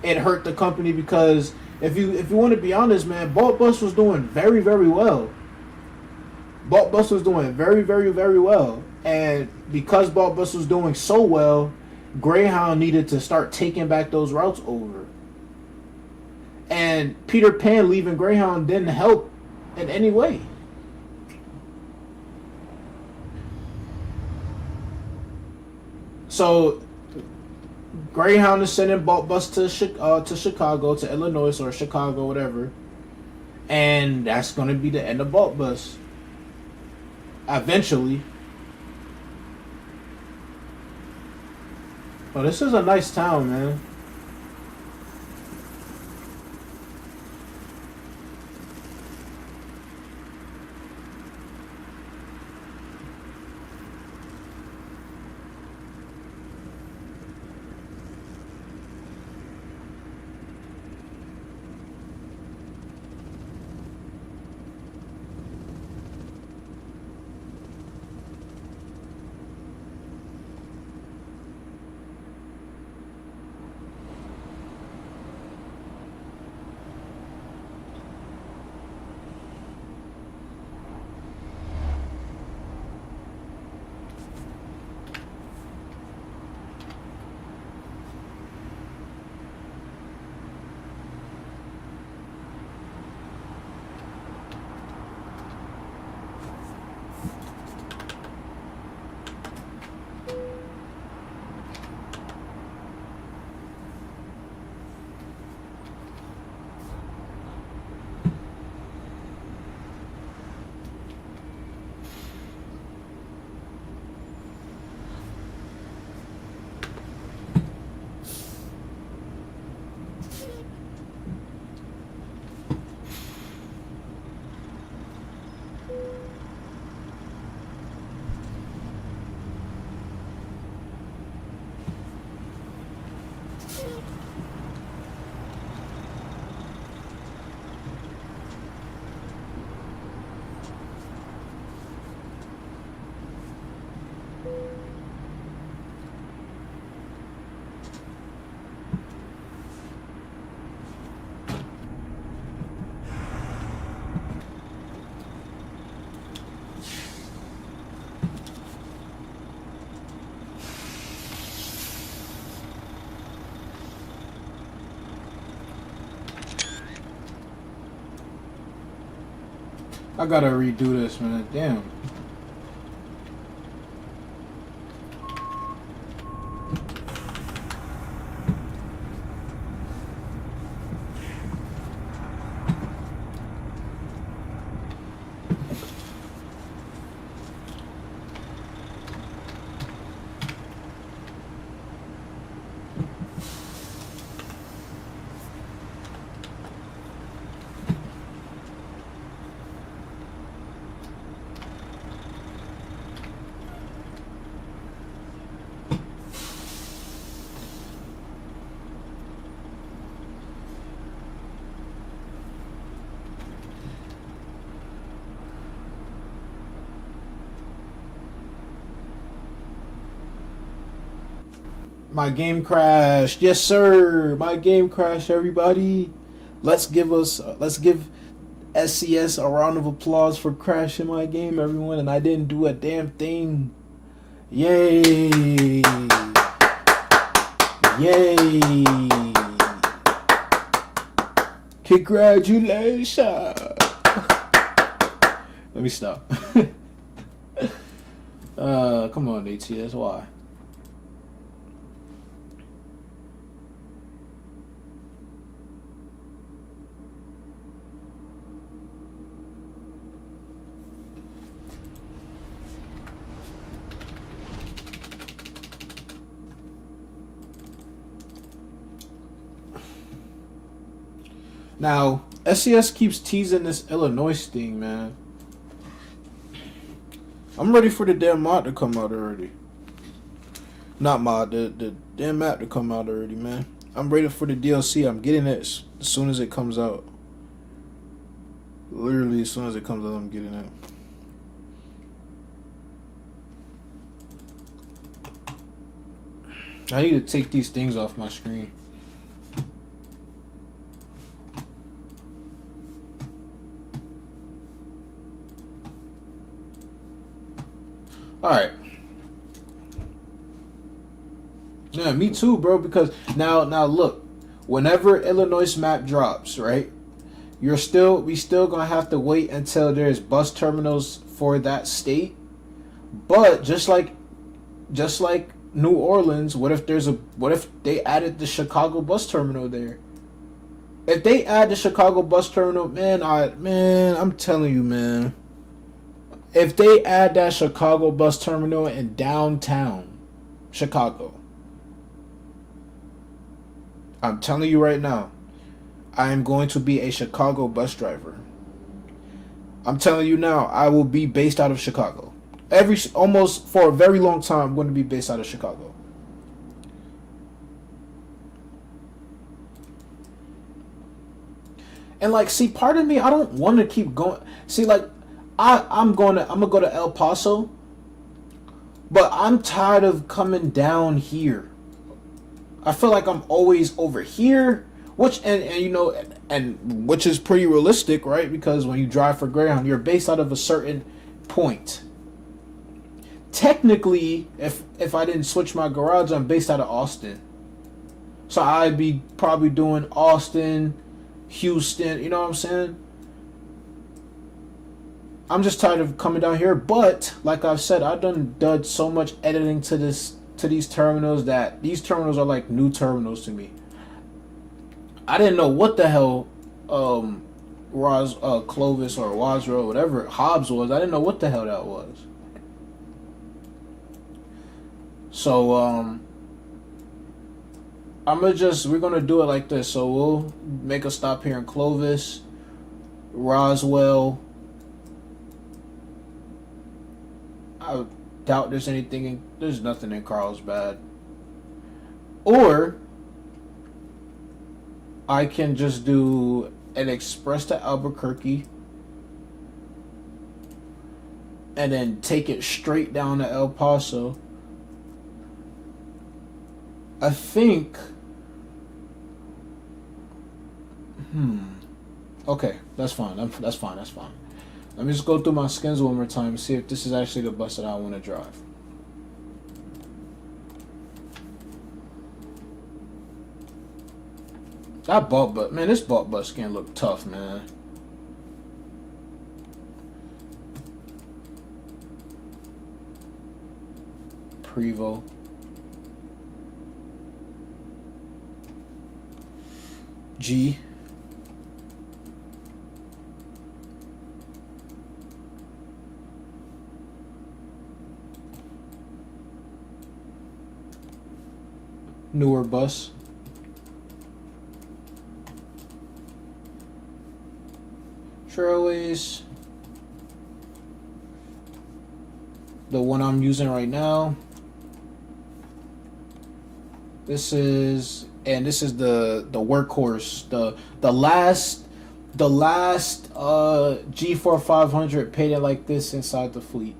it hurt the company, because if you want to be honest, man, Balt Bus was doing very, very well. Balt Bus was doing very, very, very well. And because Balt Bus was doing so well, Greyhound needed to start taking back those routes over. And Peter Pan leaving Greyhound didn't help in any way. So Greyhound is sending Balt Bus to Chicago, to Illinois, or Chicago, whatever. And that's going to be the end of Balt Bus. Eventually. Oh, this is a nice town, man. I gotta redo this, man. Damn. My game crashed. Yes, sir. My game crashed, everybody. Let's give SCS a round of applause for crashing my game, everyone. And I didn't do a damn thing. Yay. Yay. Congratulations. Let me stop. Come on, ATS. Why? Now, SCS keeps teasing this Illinois thing, man. I'm ready for the damn mod to come out already. Not mod, the damn map to come out already, man. I'm ready for the DLC. I'm getting it as soon as it comes out. Literally, as soon as it comes out, I'm getting it. I need to take these things off my screen. Alright. Yeah, me too, bro, because now look, whenever Illinois map drops, right? We still gonna have to wait until there's bus terminals for that state. But just like New Orleans, what if they added the Chicago bus terminal there? If they add the Chicago bus terminal, man, I'm telling you, man. If they add that Chicago bus terminal in downtown Chicago, I'm telling you right now, I am going to be a Chicago bus driver. I'm telling you now, I will be based out of Chicago. Almost for a very long time, I'm going to be based out of Chicago. And like, see, part of me, I don't want to keep going. See, like, I'm gonna go to El Paso, but I'm tired of coming down here. I feel like I'm always over here, which and which is pretty realistic, right? Because when you drive for Greyhound, you're based out of a certain point. Technically, if I didn't switch my garage, I'm based out of Austin. So I'd be probably doing Austin, Houston, you know what I'm saying? I'm just tired of coming down here, but like I've said, I've done so much editing to these terminals that these terminals are like new terminals to me. I didn't know what the hell Clovis or Wasro, whatever Hobbs was. I didn't know what the hell that was. So we're gonna do it like this. So we'll make a stop here in Clovis, Roswell. I doubt there's nothing in Carlsbad. Or I can just do an express to Albuquerque and then take it straight down to El Paso. I think okay, that's fine. That's fine. Let me just go through my skins one more time and see if this is actually the bus that I want to drive. This bulk bus skin look tough, man. Prevo. G. Newer bus. Trailways. The one I'm using right now. This is the workhorse. The last G4500 painted like this inside the fleet.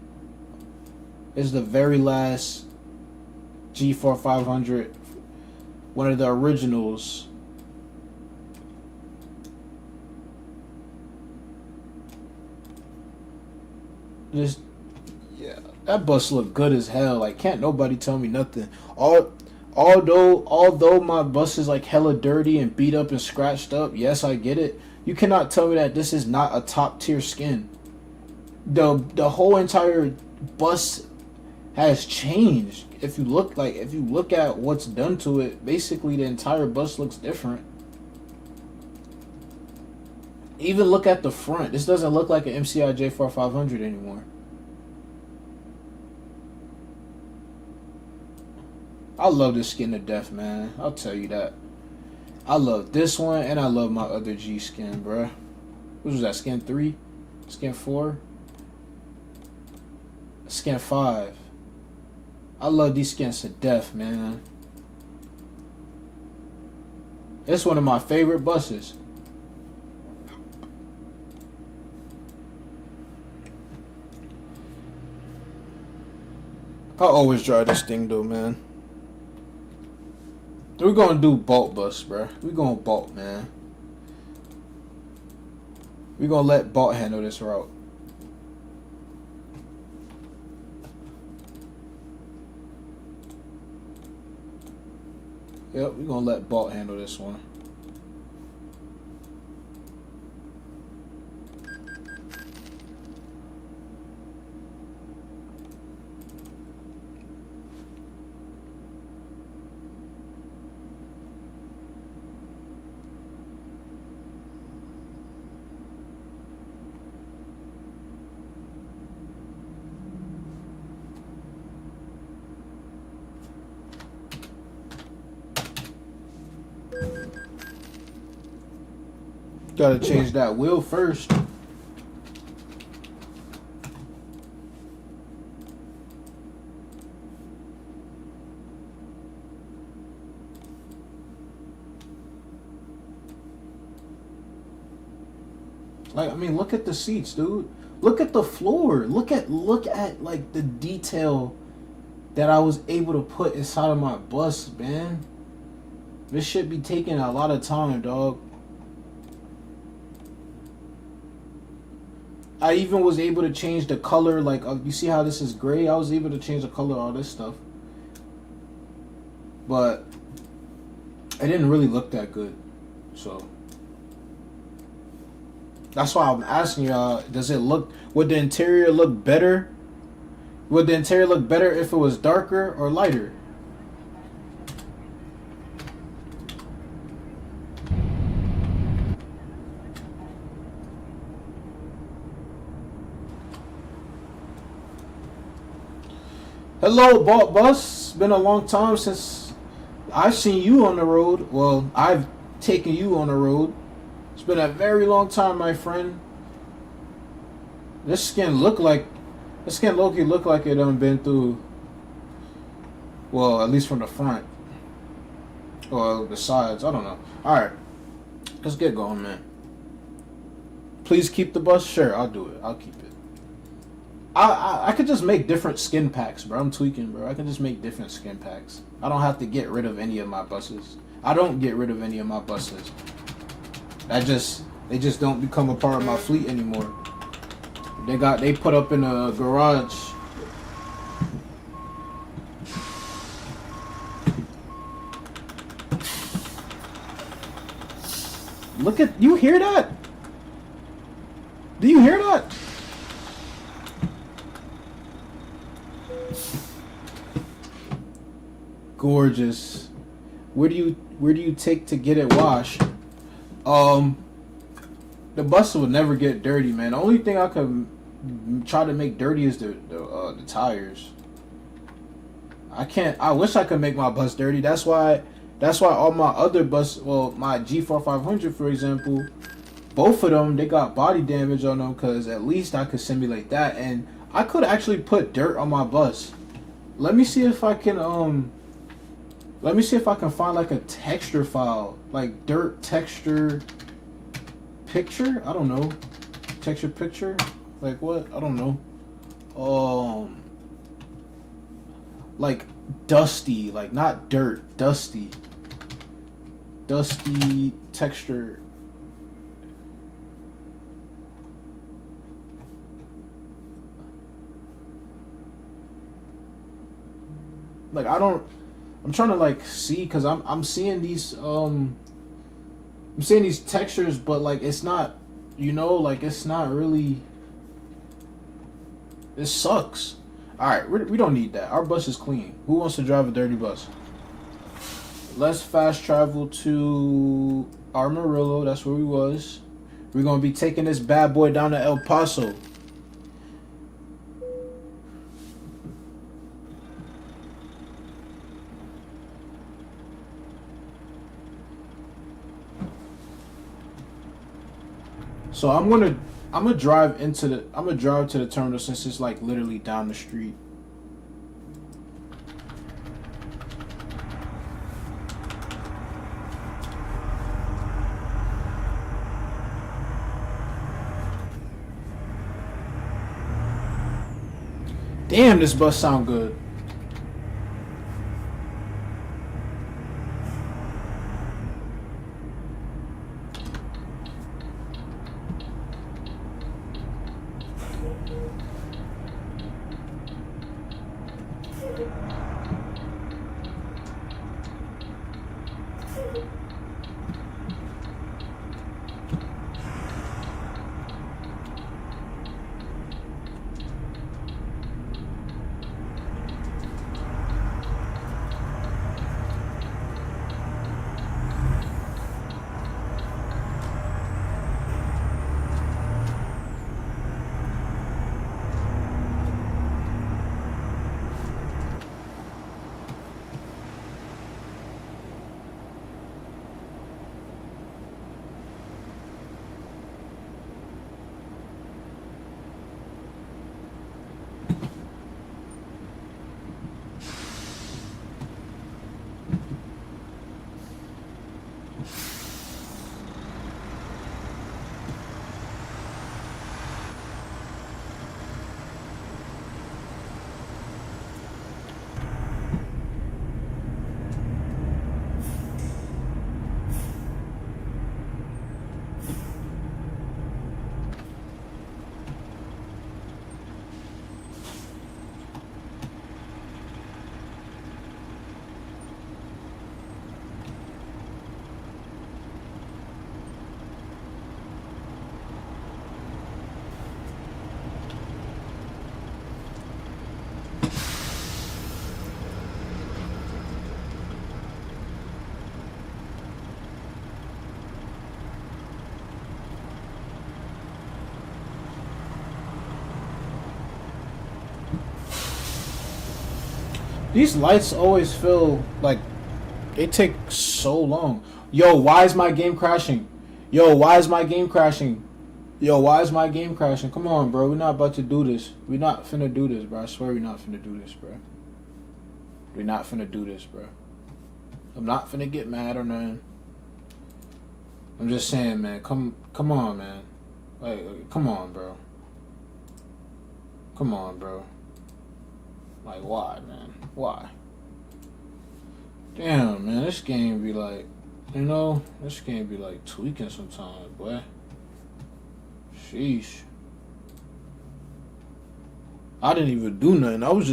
This is the very last G4500, one of the originals. Just, yeah, that bus looked good as hell. Like, can't nobody tell me nothing. Although my bus is like hella dirty and beat up and scratched up, yes, I get it. You cannot tell me that this is not a top tier skin. The whole entire bus has changed. If you look at what's done to it, basically the entire bus looks different. Even look at the front. This doesn't look like an MCI J4500 anymore. I love this skin to death, man. I'll tell you that. I love this one, and I love my other G skin, bruh. What was that, skin 3? Skin 4? Skin 5. I love these skins to death, man. It's one of my favorite buses. I always drive this thing though, man. We're gonna do Bolt bus, bro. We're gonna Bolt, man. We're gonna let Bolt handle this route. Yep, we're gonna let Bolt handle this one. Gotta change that wheel first. Like, I mean, look at the seats, dude. Look at the floor. Look at like the detail that I was able to put inside of my bus, man. This should be taking a lot of time, dog. I even was able to change the color, like, you see how this is gray? I was able to change the color of all this stuff. But it didn't really look that good. So that's why I'm asking y'all, would the interior look better? Would the interior look better if it was darker or lighter? Hello, Bolt Bus. It's been a long time since I've seen you on the road. Well, I've taken you on the road. It's been a very long time, my friend. This skin low-key look like it done been through, well, at least from the front. Or the sides, I don't know. Alright, let's get going, man. Please keep the bus? Sure, I'll do it. I'll keep it. I could just make different skin packs, bro. I'm tweaking, bro. I can just make different skin packs. I don't have to get rid of any of my buses. I don't get rid of any of my buses. They just don't become a part of my fleet anymore. They put up in a garage. Look at, you hear that? Do you hear that? gorgeous. Where do you take to get it washed? The bus will never get dirty, man. The only thing I could try to make dirty is the tires. I wish I could make my bus dirty. That's why all my other bus, well, my G4500 for example, both of them, they got body damage on them, because at least I could simulate that, and I could actually put dirt on my bus. Let me see if I can find like a texture file, like dirt texture picture. I don't know, texture picture, like what? I don't know. Like dusty, like not dirt, dusty texture. Like I'm trying to like see, because I'm seeing these textures, but like it's not, like it's not really. It sucks. All right, we don't need that. Our bus is clean. Who wants to drive a dirty bus? Let's fast travel to Amarillo. That's where we was. We're gonna be taking this bad boy down to El Paso. So I'm gonna drive to the terminal, since it's like literally down the street. Damn, this bus sound good. These lights always feel like they take so long. Yo, why is my game crashing? Yo, why is my game crashing? Come on, bro. We're not about to do this. We're not finna do this, bro. I swear we're not finna do this, bro. We're not finna do this, bro. I'm not finna get mad or nothing. I'm just saying, man. Come on, man. Like, come on, bro. Come on, bro. Like, why, man? Why? Damn, man. This game be like, this game be like tweaking sometimes, boy. Sheesh. I didn't even do nothing. I was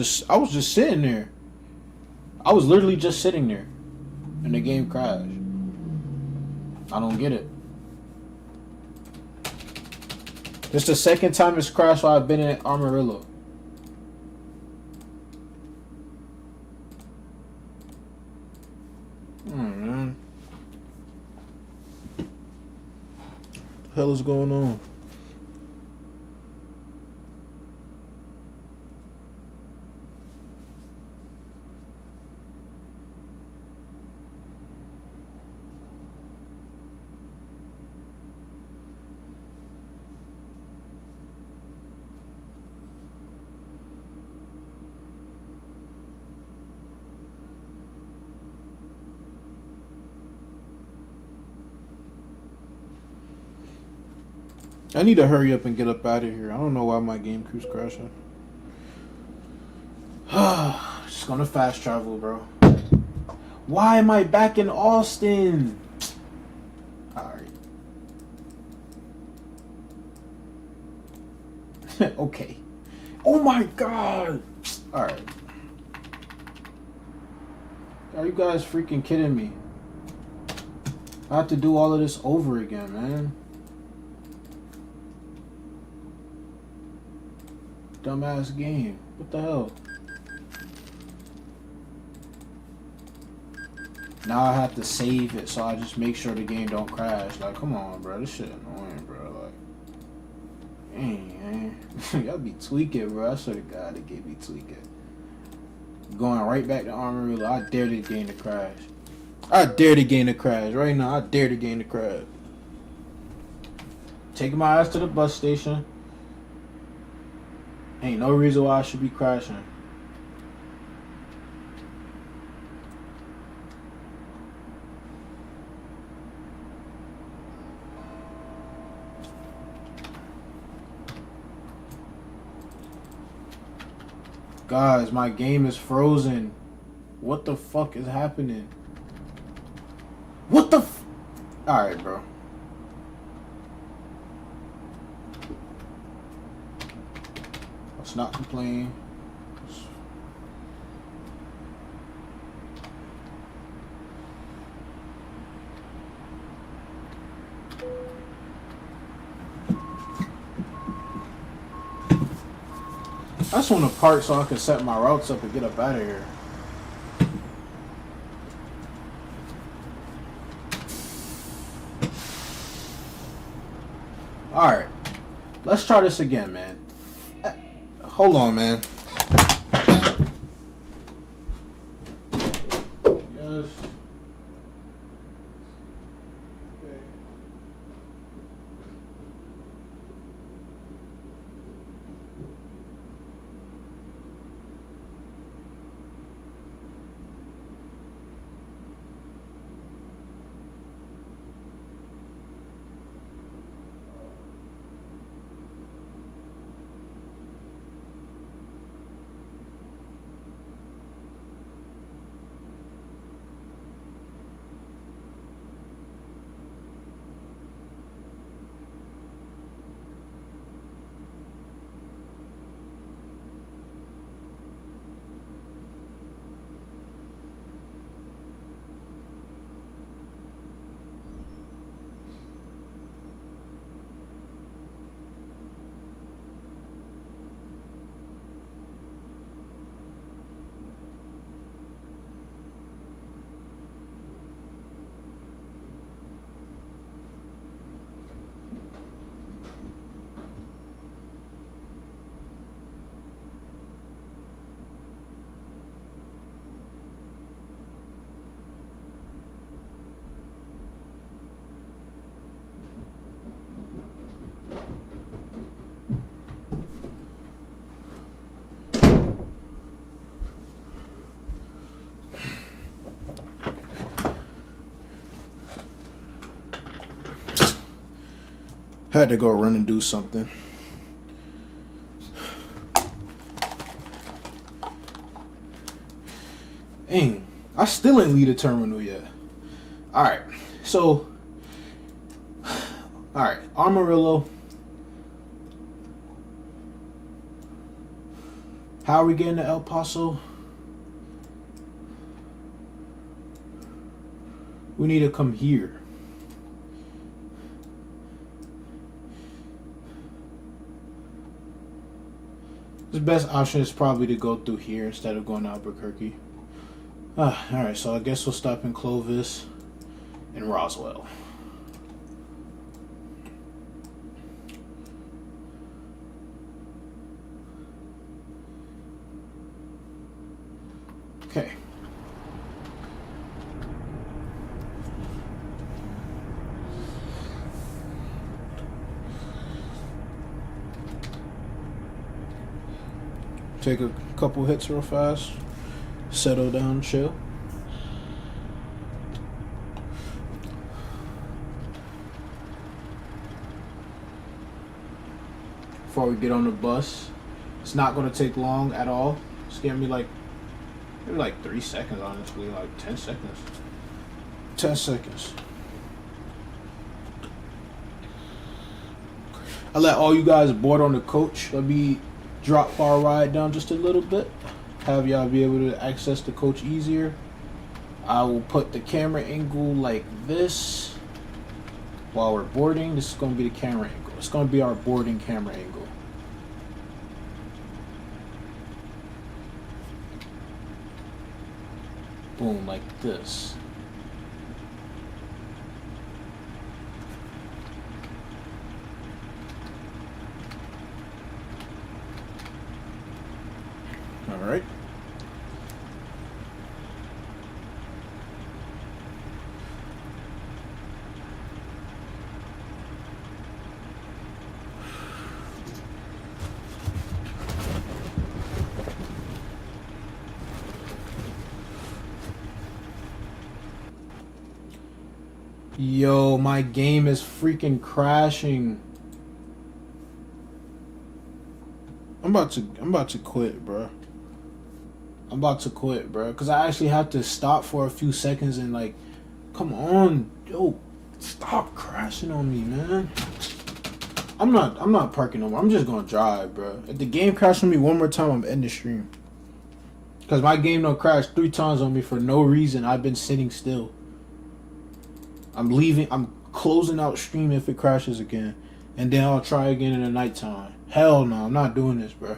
just sitting there. I was literally just sitting there, and the game crashed. I don't get it. This is the second time it's crashed while I've been in Amarillo. hell is going on? I need to hurry up and get up out of here. I don't know why my game keeps crashing. Just gonna fast travel, bro. Why am I back in Austin? Alright. Okay. Oh my god! Alright. Are you guys freaking kidding me? I have to do all of this over again, man. Dumbass game. What the hell? Now I have to save it so I just make sure the game don't crash. Like, come on, bro. This shit annoying, bro. Like, dang, man. Y'all be tweaking, bro. I swear to God, they gave me tweaking. Going right back to Amarillo. I dare the game to crash. I dare the game to crash. Right now, I dare the game to crash. Taking my ass to the bus station. Ain't no reason why I should be crashing. Guys, my game is frozen. What the fuck is happening? What the f... Alright, bro. Let's not complain. I just want to park so I can set my routes up and get up out of here. Alright. Let's try this again, man. Hold on, man. Yes. Okay. Had to go run and do something. Dang, I still ain't leave the terminal yet. Alright, so alright, Amarillo. How are we getting to El Paso? We need to come here. The best option is probably to go through here instead of going to Albuquerque. Alright, so I guess we'll stop in Clovis and Roswell. Okay. Take a couple hits real fast. Settle down, chill. Before we get on the bus, it's not gonna take long at all. It's gonna be like maybe like 3 seconds, honestly, like 10 seconds. 10 seconds. I let all you guys board on the coach. Let me drop our ride down just a little bit. Have y'all be able to access the coach easier. I will put the camera angle like this while we're boarding. This is going to be the camera angle. It's going to be our boarding camera angle. Boom, like this. All right. Yo, my game is freaking crashing. I'm about to quit, bro. I'm about to quit, bro, because I actually have to stop for a few seconds and like, come on, yo, stop crashing on me, man. I'm not parking no more. I'm just gonna drive, bro. If the game crashes on me one more time, I'm ending the stream. Because my game don't crash 3 times on me for no reason. I've been sitting still. I'm leaving. I'm closing out stream if it crashes again, and then I'll try again in the nighttime. Hell no, I'm not doing this, bro.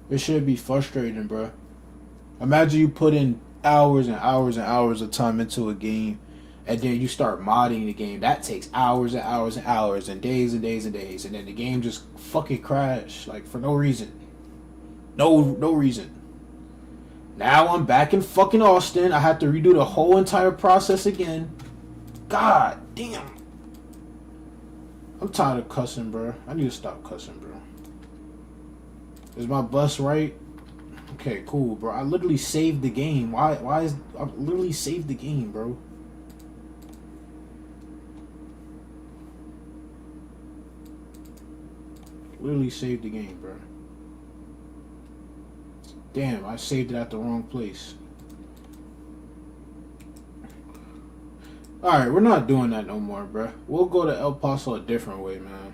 It should be frustrating, bro. Imagine you put in hours and hours and hours of time into a game, and then you start modding the game. That takes hours and hours and hours and days and days and days, and then the game just fucking crash like for no reason. No reason. Now I'm back in fucking Austin. I have to redo the whole entire process again. God damn. I'm tired of cussing, bro. I need to stop cussing, bro. Is my bus right? Okay, cool, bro. I literally saved the game. I literally saved the game, bro. Literally saved the game, bro. Damn, I saved it at the wrong place. Alright, we're not doing that no more, bruh. We'll go to El Paso a different way, man.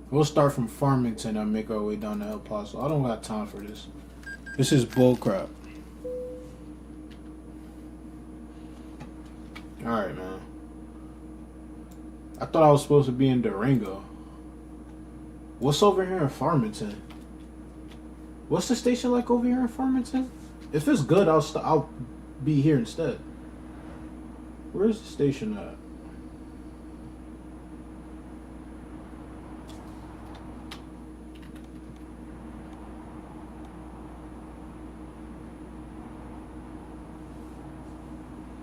We'll start from Farmington and make our way down to El Paso. I don't got time for this. This is bullcrap. Alright, man. I thought I was supposed to be in Durango. What's over here in Farmington? What's the station like over here in Farmington? If it's good, I'll be here instead. Where's the station at?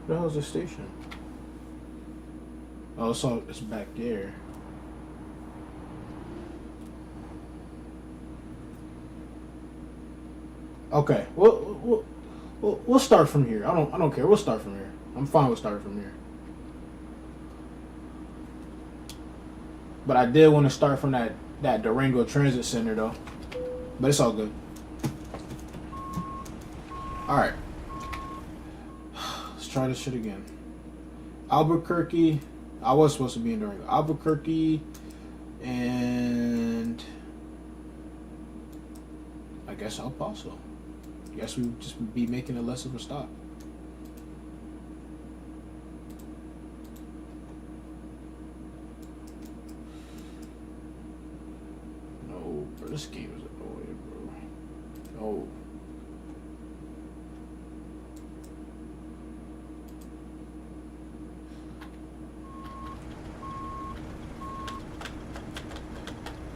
Where the hell's the station? Oh, so it's back there. Okay, we'll start from here. I don't care. We'll start from here. I'm fine with starting from here. But I did want to start from that Durango Transit Center though. But it's all good. All right. Let's try this shit again. Albuquerque. I was supposed to be in Durango. Albuquerque and I guess El Paso. Guess we would just be making it less of a stop. No, bro, this game is annoying, bro. No.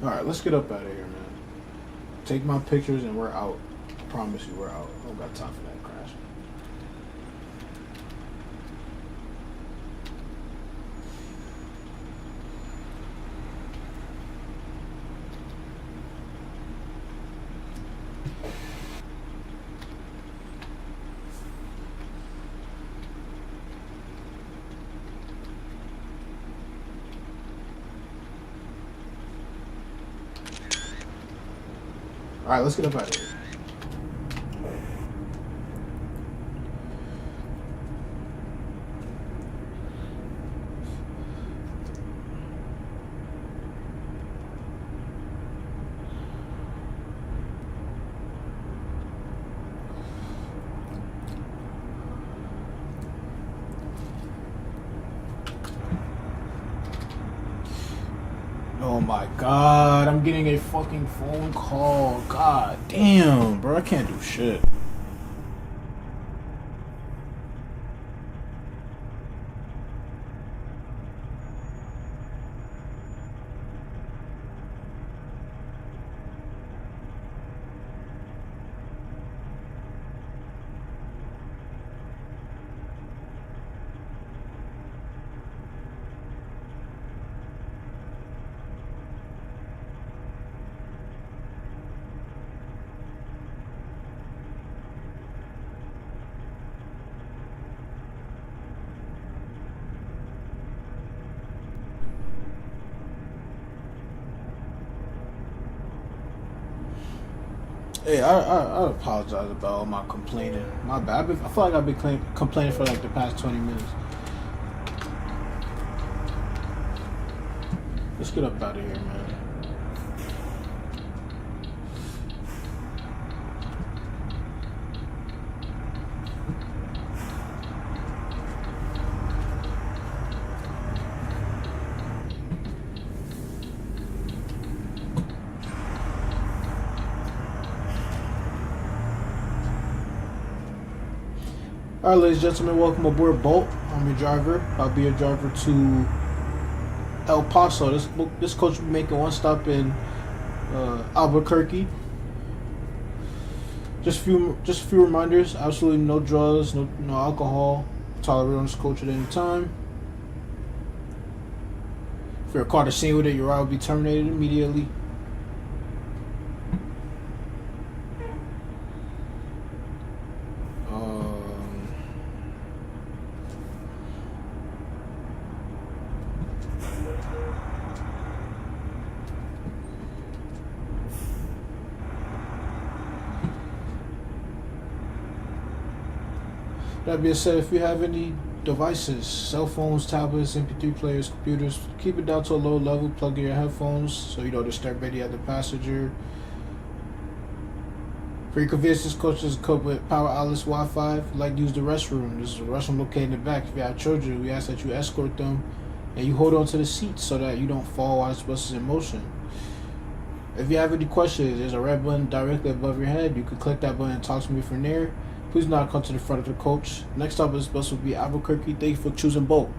Alright, let's get up out of here, man. Take my pictures and we're out. I promise you, we're out. I don't got time for that crash. All right, let's get up out of here. Oh my god, I'm getting a fucking phone call. God damn, bro, I can't do shit. Hey, I apologize about all my complaining. My bad. I feel like I've been complaining for like the past 20 minutes. Let's get up out of here, man. Alright, ladies and gentlemen, welcome aboard Bolt. I'm your driver. I'll be your driver to El Paso. This coach will be making one stop in Albuquerque. Just a few reminders. Absolutely no drugs, no alcohol tolerated on this coach at any time. If you're caught or seen with it, your ride will be terminated immediately. That being said, if you have any devices, cell phones, tablets, MP3 players, computers, keep it down to a low level. Plug in your headphones so you don't disturb any other passenger. For your convenience, this coach is equipped with power outlets, Wi-Fi. If you'd like to use the restroom, this is a restroom located in the back. If you have children, we ask that you escort them and you hold on to the seats so that you don't fall while this bus is in motion. If you have any questions, there's a red button directly above your head. You can click that button and talk to me from there. Please do not come to the front of the coach. Next stop of this bus will be Albuquerque. Thank you for choosing Bolt.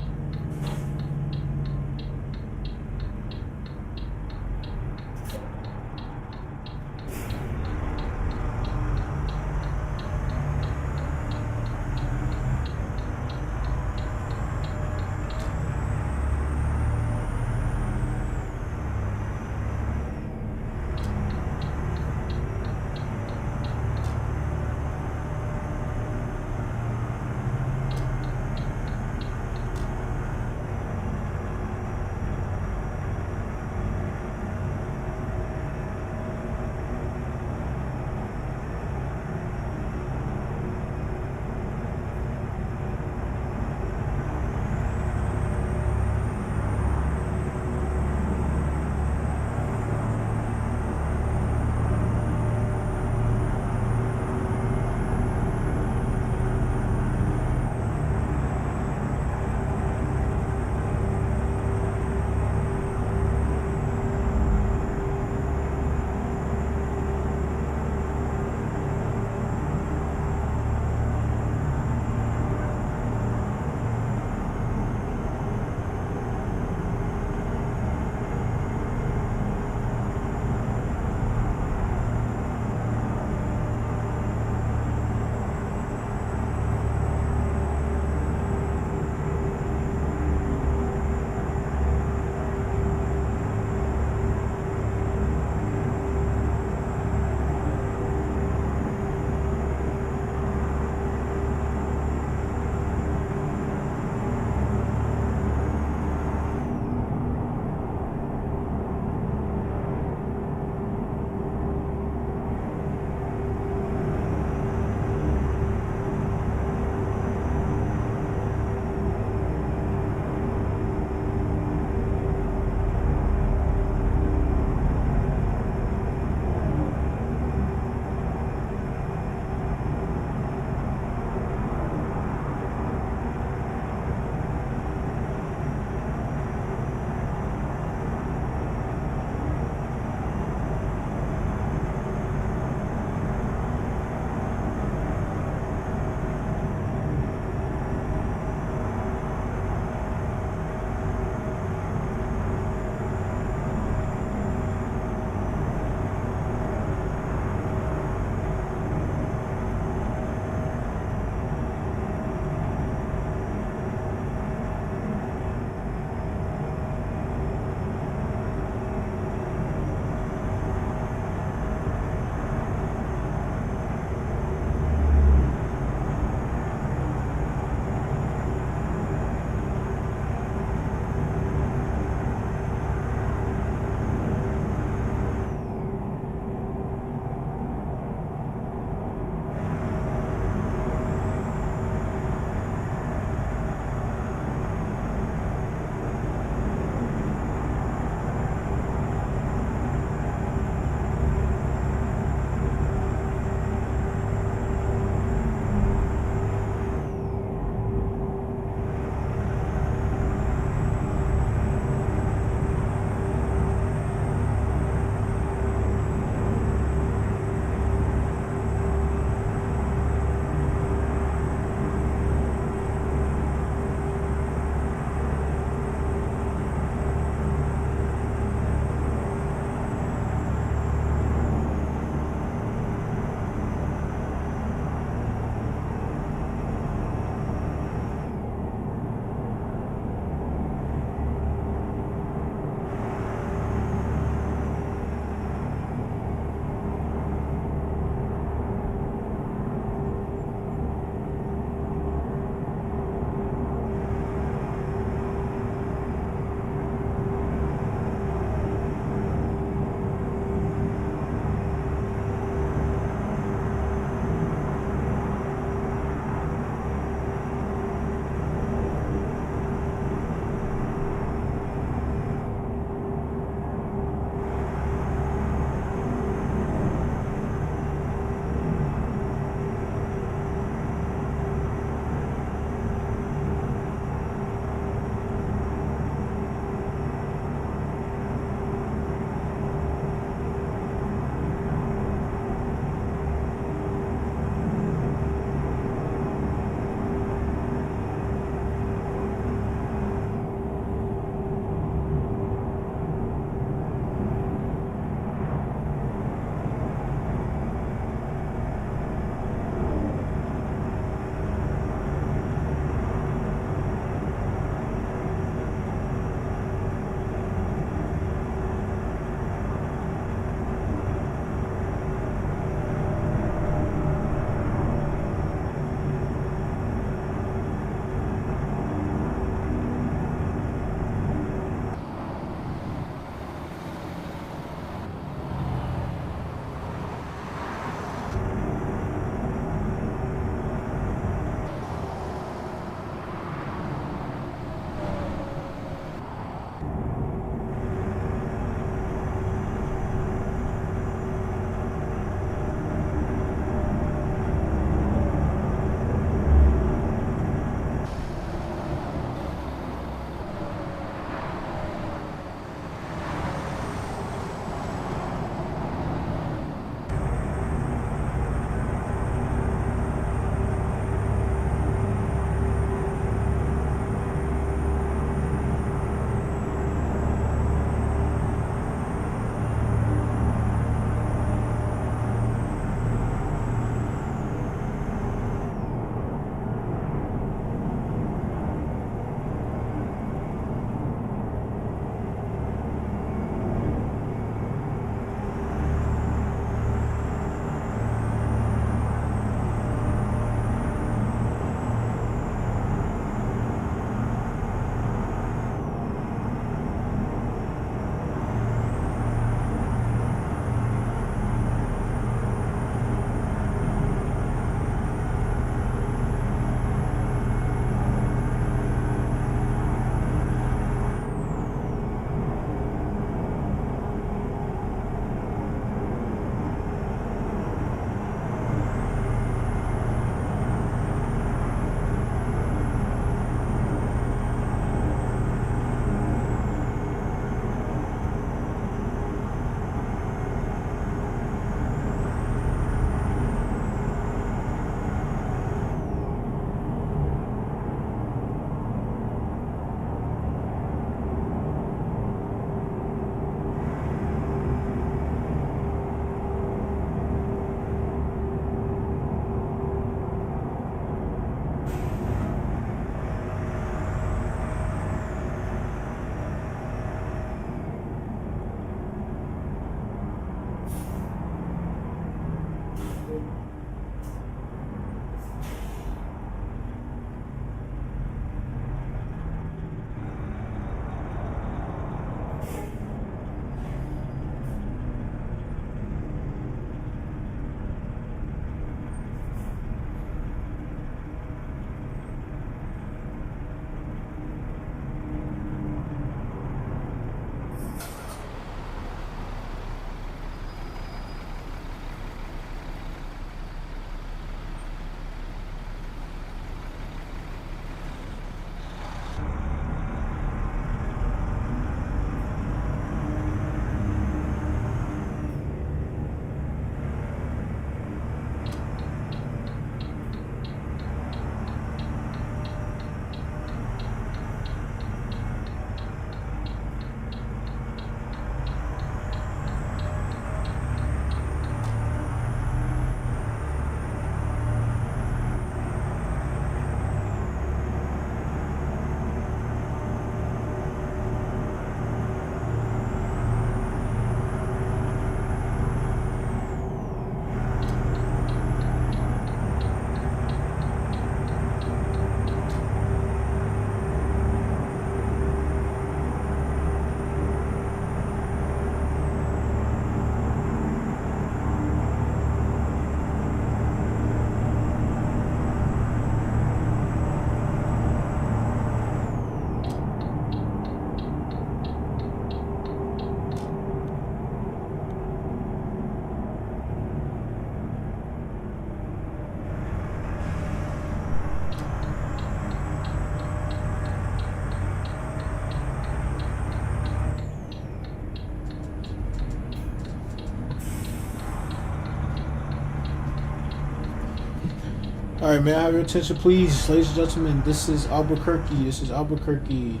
All right, may I have your attention, please, ladies and gentlemen? This is Albuquerque. This is Albuquerque.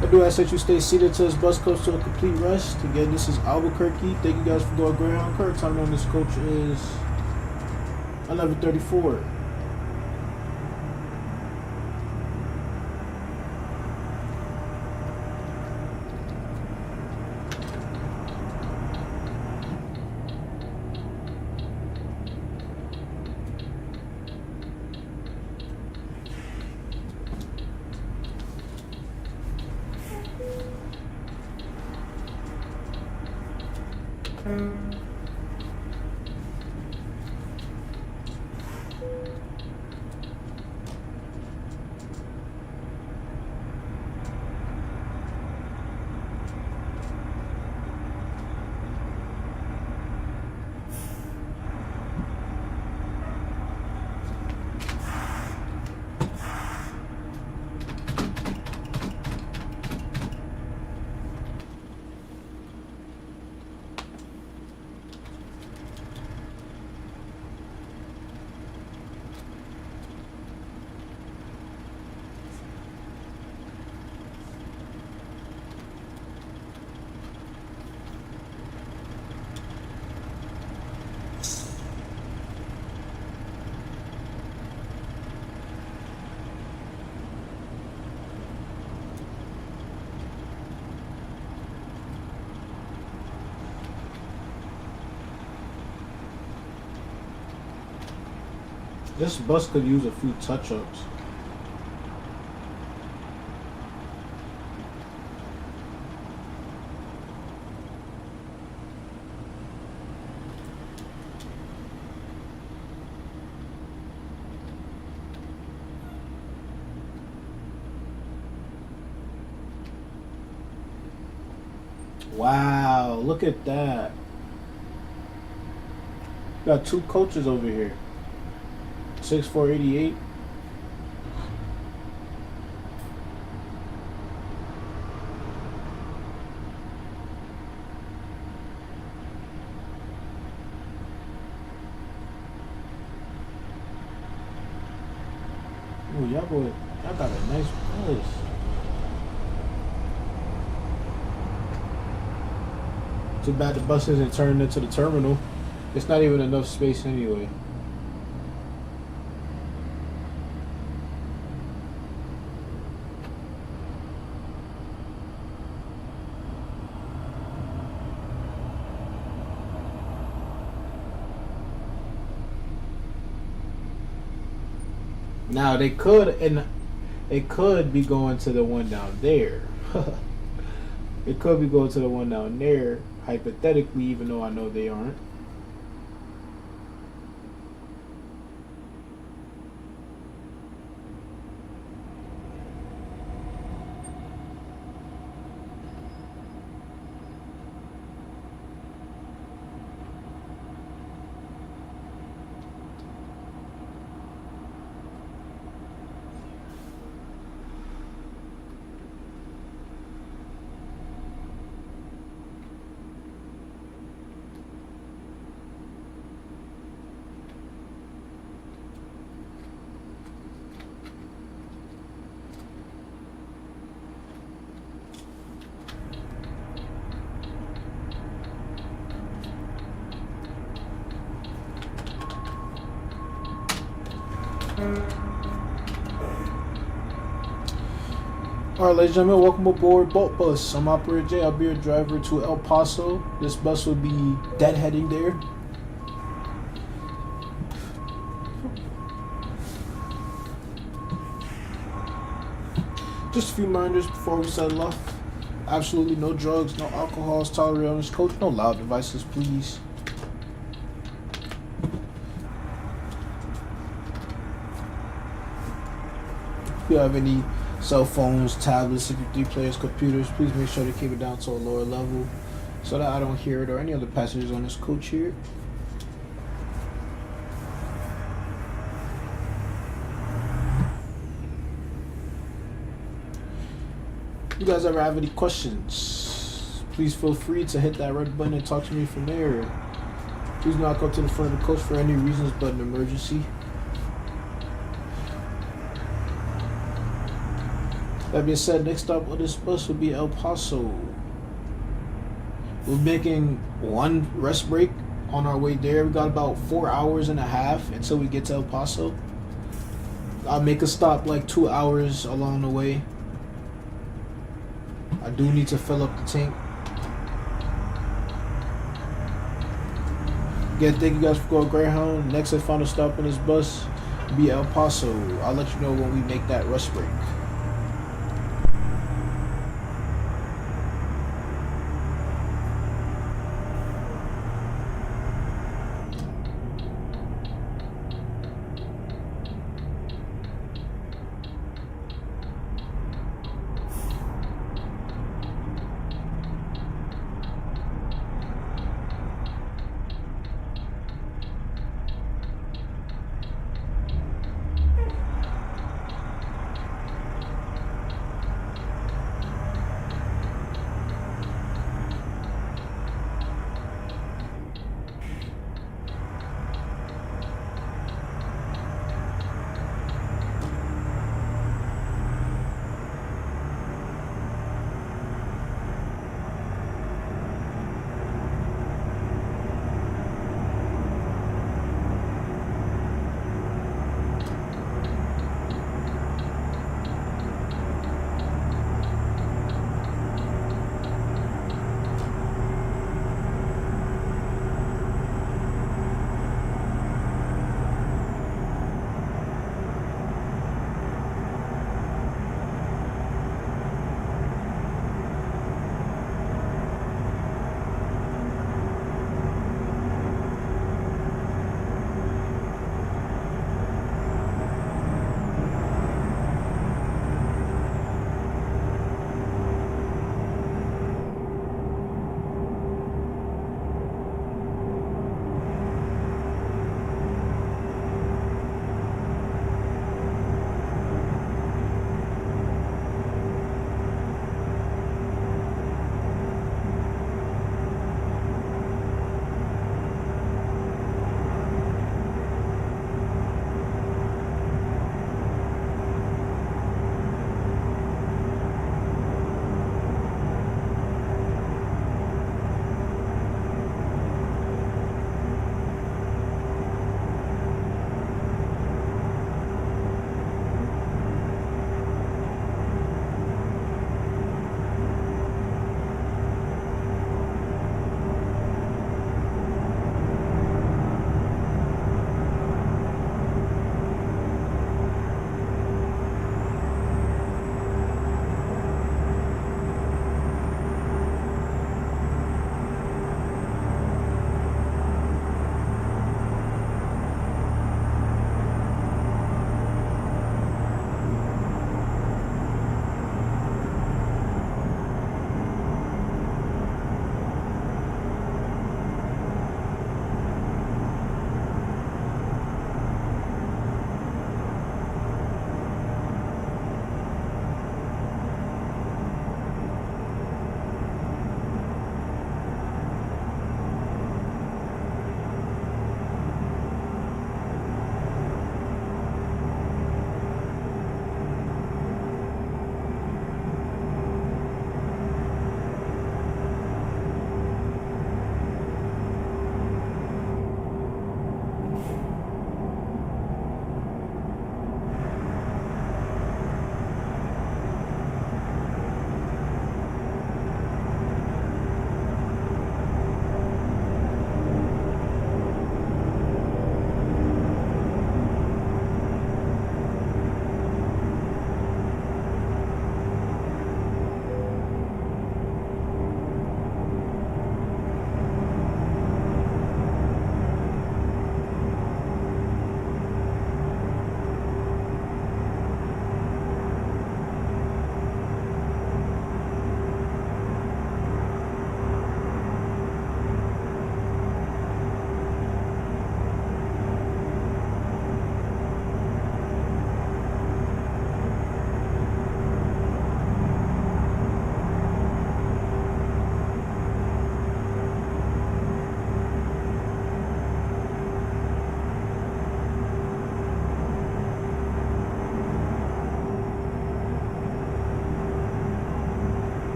I do ask that you stay seated till this bus comes to a complete rest. Again, this is Albuquerque. Thank you guys for going Greyhound. Current time on this coach is 11:34. This bus could use a few touch-ups. Wow, look at that. Got two coaches over here. 6488. Oh, y'all got a nice bus. Too bad the bus isn't turned into the terminal. It's not even enough space anyway. Now they could, and it could be going to the one down there. It could be going to the one down there, hypothetically, even though I know they aren't. Alright, ladies and gentlemen, welcome aboard Bolt Bus. I'm Operator J. I'll be your driver to El Paso. This bus will be deadheading there. Just a few reminders before we settle off. Absolutely no drugs, no alcohol is tolerated on this coach. No loud devices, please. If you have any cell phones, tablets, MP3 players, computers, please make sure to keep it down to a lower level so that I don't hear it or any other passengers on this coach here. If you guys ever have any questions, please feel free to hit that red button and talk to me from there. Please do not go to the front of the coach for any reasons but an emergency. That being said, next stop on this bus will be El Paso. We're making one rest break on our way there. We got about 4.5 hours until we get to El Paso. I'll make a stop like 2 hours along the way. I do need to fill up the tank. Again, thank you guys for going Greyhound. Next and final stop on this bus will be El Paso. I'll let you know when we make that rest break.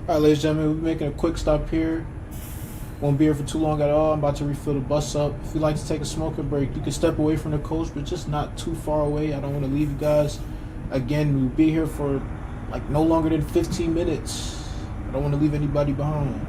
All right, ladies and gentlemen, we're making a quick stop here. Won't be here for too long at all. I'm about to refill the bus up. If you'd like to take a smoking break, you can step away from the coach, but just not too far away. I don't want to leave you guys. Again, we'll be here for like no longer than 15 minutes. I don't want to leave anybody behind.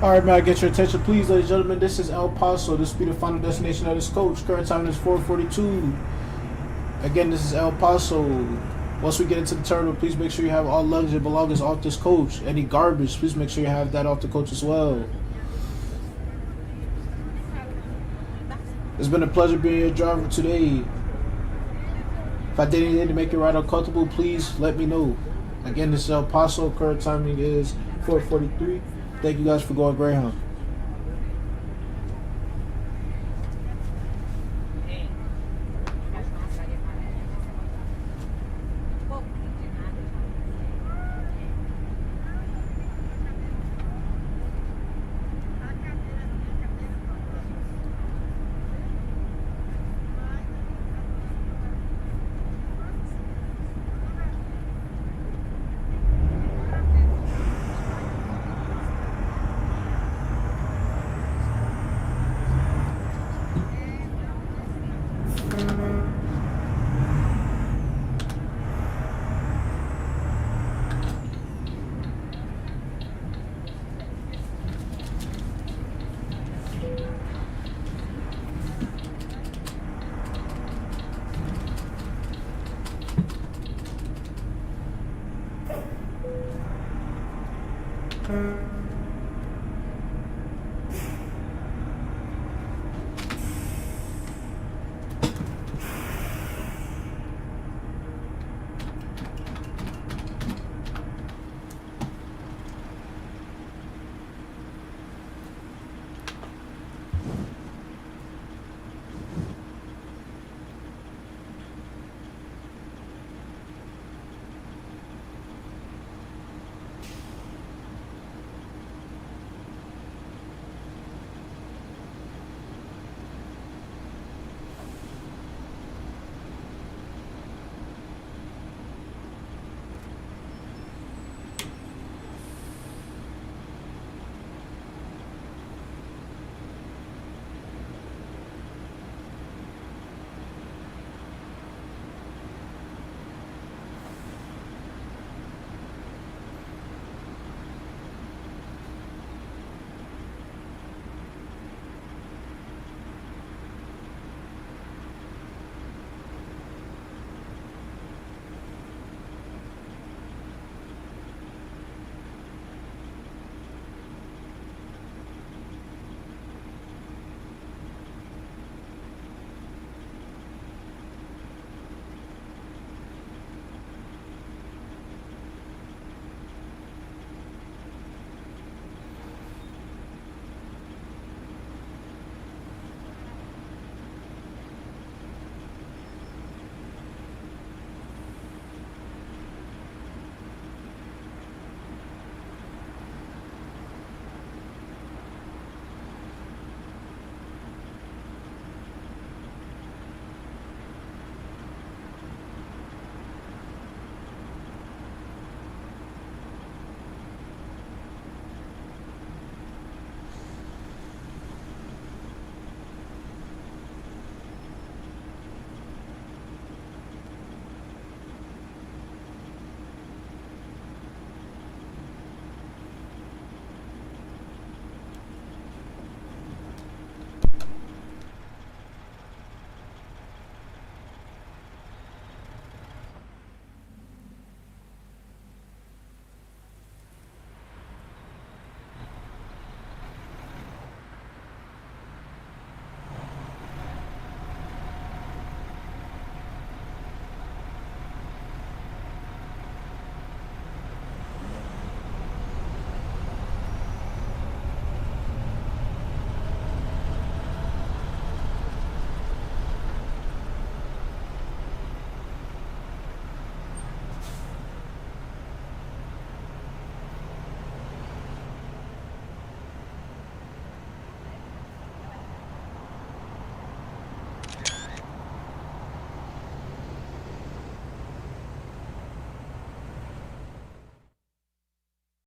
All right, man, I get your attention, please, ladies and gentlemen. This is El Paso. This will be the final destination of this coach. Current time is 4:42. Again, this is El Paso. Once we get into the terminal, please make sure you have all luggage and belongings off this coach. Any garbage, please make sure you have that off the coach as well. It's been a pleasure being your driver today. If I did anything to make your ride uncomfortable, please let me know. Again, this is El Paso. Current timing is 4:43. Thank you guys for going Greyhound.